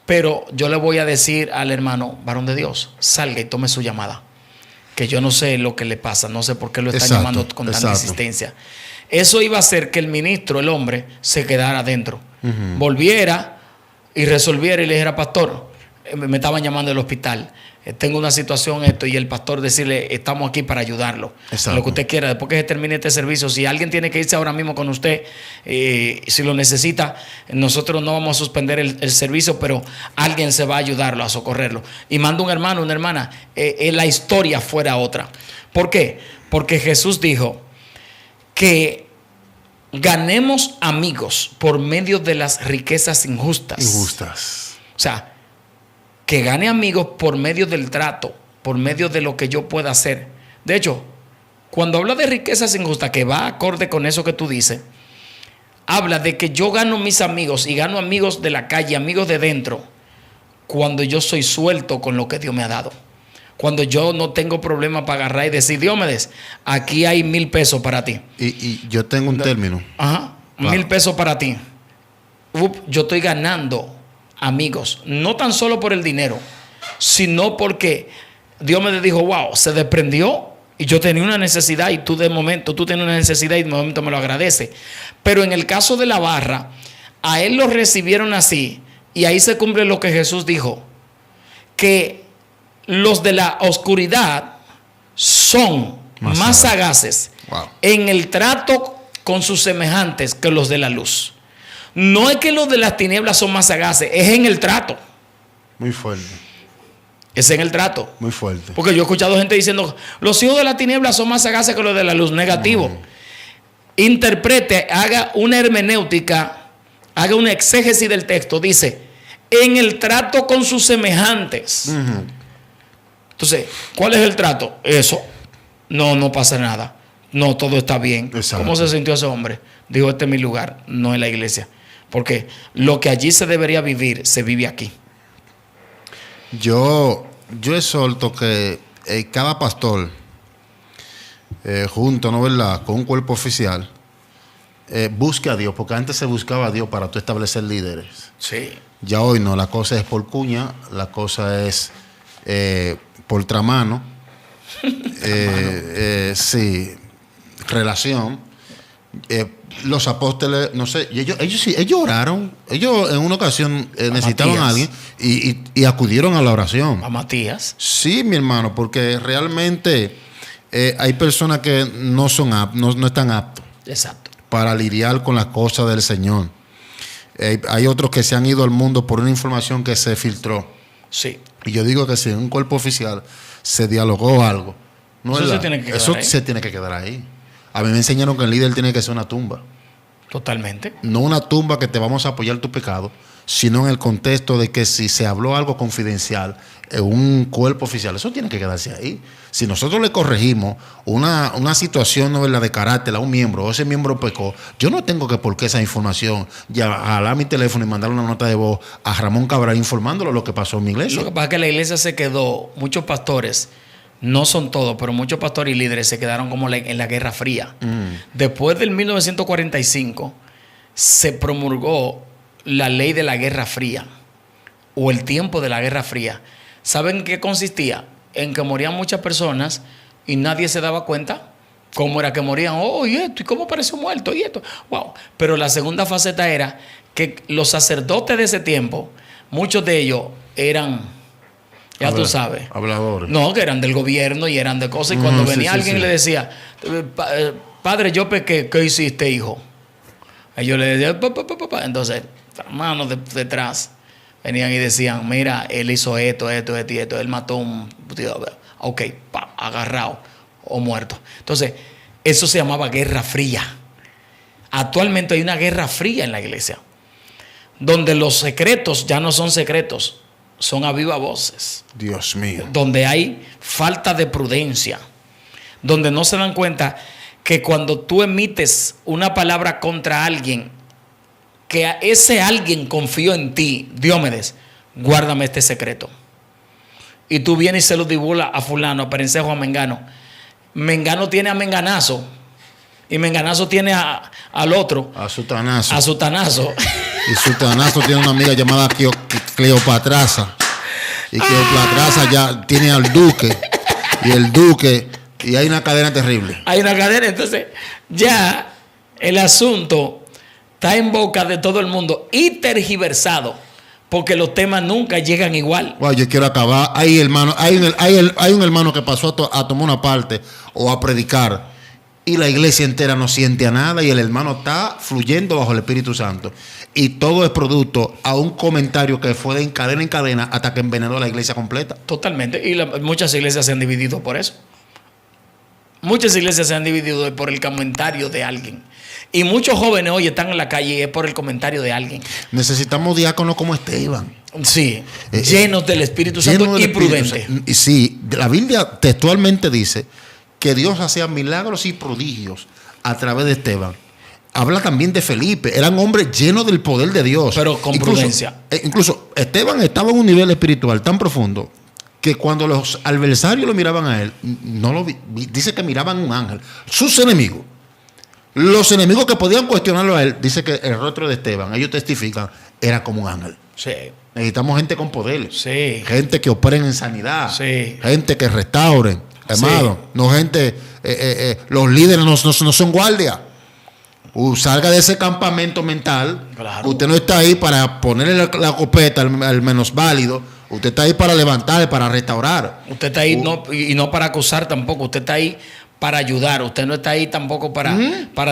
Pero yo le voy a decir al hermano varón de Dios, salga y tome su llamada. Que yo no sé lo que le pasa, no sé por qué lo está llamando con tanta insistencia. Eso iba a hacer que el ministro, el hombre, se quedara adentro. Volviera y resolviera y le dijera, pastor, me estaban llamando del hospital, tengo una situación esto, y el pastor decirle, estamos aquí para ayudarlo. Lo que usted quiera, después que se termine este servicio, si alguien tiene que irse ahora mismo con usted, si lo necesita, nosotros no vamos a suspender el servicio, pero alguien se va a ayudarlo, a socorrerlo. Y manda un hermano, una hermana, la historia fuera otra. ¿Por qué? Porque Jesús dijo que ganemos amigos por medio de las riquezas injustas. O sea, que gane amigos por medio del trato, por medio de lo que yo pueda hacer. De hecho, cuando habla de riquezas injustas, que va acorde con eso que tú dices, habla de que yo gano mis amigos y gano amigos de la calle, amigos de dentro, cuando yo soy suelto con lo que Dios me ha dado. Cuando yo no tengo problema para agarrar y decir, Diomedes, aquí hay 1,000 pesos para ti. Y yo tengo un término. Ajá, claro. 1,000 pesos para ti. Yo estoy ganando amigos, no tan solo por el dinero, sino porque Dios me dijo, wow, se desprendió y yo tenía una necesidad y tú tienes una necesidad y de momento me lo agradeces. Pero en el caso de la barra, a él lo recibieron así y ahí se cumple lo que Jesús dijo, que los de la oscuridad son más sagaces en el trato con sus semejantes que los de la luz. No es que los de las tinieblas son más sagaces, es en el trato. Muy fuerte. Es en el trato. Muy fuerte. Porque yo he escuchado gente diciendo, los hijos de las tinieblas son más sagaces que los de la luz. Negativo. Interprete, haga una hermenéutica, haga una exégesis del texto. Dice, en el trato con sus semejantes. Entonces, ¿cuál es el trato? Eso. No pasa nada. No, todo está bien. Exacto. ¿Cómo se sintió ese hombre? Dijo, este es mi lugar, no es la iglesia. Porque lo que allí se debería vivir, se vive aquí. Yo exhorto que cada pastor, junto, ¿no verdad?, con un cuerpo oficial, busque a Dios, porque antes se buscaba a Dios para tú establecer líderes. Sí. Ya hoy no, la cosa es por cuña, la cosa es por tramano. Sí, relación. Los apóstoles, no sé, ellos oraron. Ellos en una ocasión necesitaban a alguien y acudieron a la oración. A Matías. Sí, mi hermano, porque realmente hay personas que no están aptos. Exacto. Para lidiar con las cosas del Señor. Hay otros que se han ido al mundo por una información que se filtró. Sí. Y yo digo que si en un cuerpo oficial se dialogó algo, se tiene que quedar ahí. se tiene que quedar ahí. A mí me enseñaron que el líder tiene que ser una tumba. Totalmente. No una tumba que te vamos a apoyar tu pecado, sino en el contexto de que si se habló algo confidencial en un cuerpo oficial, eso tiene que quedarse ahí. Si nosotros le corregimos una situación, ¿no?, de carácter a un miembro, o ese miembro pecó, yo no tengo que por qué esa información ya jalar mi teléfono y mandar una nota de voz a Ramón Cabral informándolo lo que pasó en mi iglesia. Lo que pasa es que la iglesia se quedó, muchos pastores, no son todos, pero muchos pastores y líderes se quedaron como en la Guerra Fría. Después del 1945 se promulgó la ley de la Guerra Fría o el tiempo de la Guerra Fría. ¿Saben qué consistía? En que morían muchas personas y nadie se daba cuenta cómo era que morían. Oh, y esto, y cómo apareció muerto, y esto. Wow. Pero la segunda faceta era que los sacerdotes de ese tiempo, muchos de ellos eran, tú sabes, habladores. No, que eran del gobierno y eran de cosas. Y cuando venía alguien y le decía, padre, yo pequé, ¿qué hiciste, hijo? Ellos le decían, pa. Entonces, hermanos detrás venían y decían, mira, él hizo esto, él mató un tío. Ok, agarrado o muerto. Entonces, eso se llamaba Guerra Fría. Actualmente hay una guerra fría en la iglesia, donde los secretos ya no son secretos, son a viva voces. Dios mío. Donde hay falta de prudencia, donde no se dan cuenta que cuando tú emites una palabra contra alguien, que a ese alguien confió en ti, Diomedes, guárdame este secreto. Y tú vienes y se lo divulgas a fulano, a Perencejo, a Mengano. Mengano tiene a Menganazo y Menganazo tiene al otro. A Sutanazo. A Sutanazo. Y Sutanazo tiene una amiga llamada Cleopatraza. Y Cleopatraza ya tiene al Duque. Y el Duque. Y hay una cadena terrible. Hay una cadena. Entonces, ya el asunto está en boca de todo el mundo y tergiversado, porque los temas nunca llegan igual. Wow, yo quiero acabar. Hay un hermano que pasó a tomar una parte o a predicar y la iglesia entera no siente a nada y el hermano está fluyendo bajo el Espíritu Santo. Y todo es producto a un comentario que fue de en cadena hasta que envenenó la iglesia completa. Totalmente. Y muchas iglesias se han dividido por eso. Muchas iglesias se han dividido por el comentario de alguien. Y muchos jóvenes hoy están en la calle y es por el comentario de alguien. Necesitamos diáconos como Esteban. Sí, llenos del Espíritu Santo y prudentes. Sí, la Biblia textualmente dice que Dios hacía milagros y prodigios a través de Esteban. Habla también de Felipe. Eran hombres llenos del poder de Dios. Pero con prudencia. Incluso Esteban estaba en un nivel espiritual tan profundo que cuando los adversarios lo miraban a él, dice que miraban un ángel. Sus enemigos. Los enemigos que podían cuestionarlo a él, dice que el rostro de Esteban, ellos testifican, era como un ángel. Sí. Necesitamos gente con poder. Sí. Gente que operen en sanidad. Sí. Gente que restauren. Hermano, sí. No gente, los líderes no son guardias. Salga de ese campamento mental. Claro. Usted no está ahí para ponerle la copeta al menos válido. Usted está ahí para levantar, para restaurar. Usted está ahí y no para acusar tampoco. Usted está ahí para ayudar. Usted no está ahí tampoco para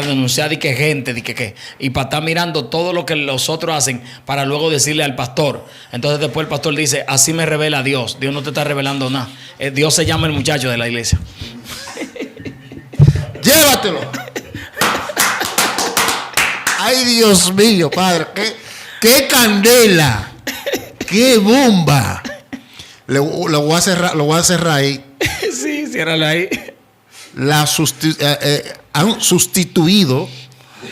denunciar y que gente, y para estar mirando todo lo que los otros hacen para luego decirle al pastor. Entonces después el pastor dice, así me revela Dios. Dios no te está revelando nada. Dios se llama el muchacho de la iglesia. Llévatelo. Ay, Dios mío, Padre. ¡Qué candela! ¡Qué bomba! Lo voy a cerrar ahí. Sí, ciérralo ahí. Han sustituido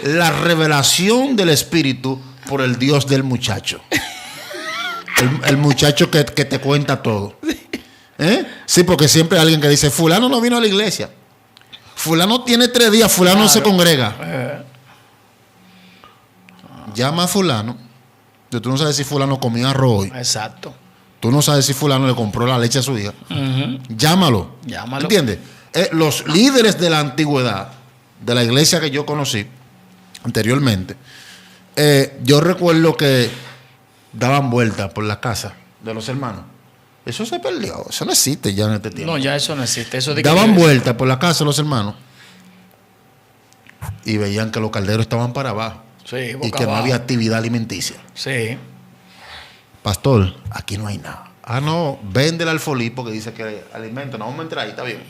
la revelación del Espíritu por el Dios del muchacho. El muchacho que te cuenta todo. Sí, porque siempre hay alguien que dice, fulano no vino a la iglesia. Fulano tiene 3 días, fulano no se congrega. Llama a fulano. Tú no sabes si fulano comía arroz hoy. Exacto. Tú no sabes si fulano le compró la leche a su hija. Llámalo. ¿Entiendes? Los líderes de la antigüedad, de la iglesia que yo conocí anteriormente, yo recuerdo que daban vueltas por la casa de los hermanos. Eso se perdió. Eso no existe ya en este tiempo. No, ya eso no existe. Eso daban vueltas por la casa de los hermanos y veían que los calderos estaban para abajo. Sí, y que no había actividad alimenticia. Sí. Pastor, aquí no hay nada. Ah, no, vende el alfolí porque dice que hay alimento. No vamos a entrar ahí, está bien.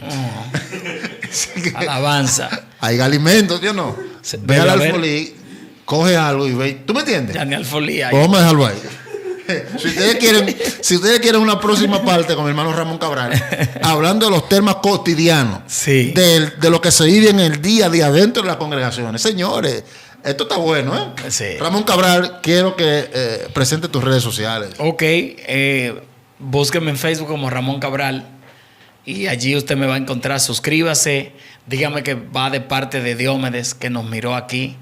Alabanza. Hay alimentos, ¿sí o no? Ve al alfolí, coge algo y ve. ¿Tú me entiendes? Ya ni alfolí hay. Pues vamos a dejarlo ahí. Si ustedes quieren una próxima parte con mi hermano Ramón Cabral, hablando de los temas cotidianos, sí, de lo que se vive en el día a día dentro de las congregaciones. Señores, esto está bueno, ¿eh? Sí. Ramón Cabral, quiero que presente tus redes sociales. Ok, búsquenme en Facebook como Ramón Cabral y allí usted me va a encontrar. Suscríbase, dígame que va de parte de Diomedes, que nos miró aquí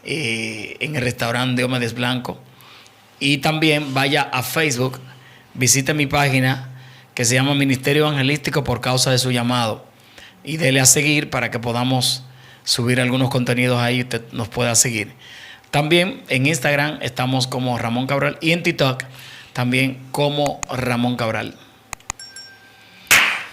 en el restaurante Diomedes Blanco. Y también vaya a Facebook, visite mi página que se llama Ministerio Evangelístico por causa de su llamado y dele a seguir para que podamos subir algunos contenidos ahí y usted nos pueda seguir. También en Instagram estamos como Ramón Cabral y en TikTok también como Ramón Cabral.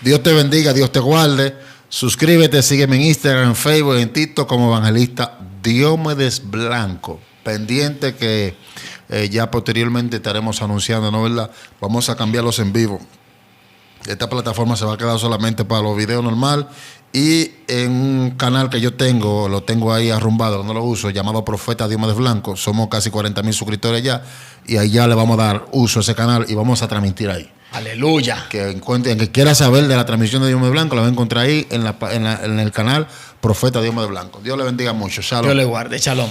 Dios te bendiga, Dios te guarde. Suscríbete, sígueme en Instagram, en Facebook, en TikTok como evangelista Diomedes Blanco. Pendiente que ya posteriormente estaremos anunciando, ¿no, verdad? Vamos a cambiarlos en vivo. Esta plataforma se va a quedar solamente para los videos normal y en un canal que yo tengo, lo tengo ahí arrumbado, no lo uso, llamado Profeta Diomedes Blanco. Somos casi 40,000 suscriptores ya y ahí ya le vamos a dar uso a ese canal y vamos a transmitir ahí. Aleluya. Que quiera saber de la transmisión de Diomedes Blanco, la va a encontrar ahí en el canal Profeta Diomedes Blanco. Dios le bendiga mucho. Shalom. Dios le guarde. Shalom.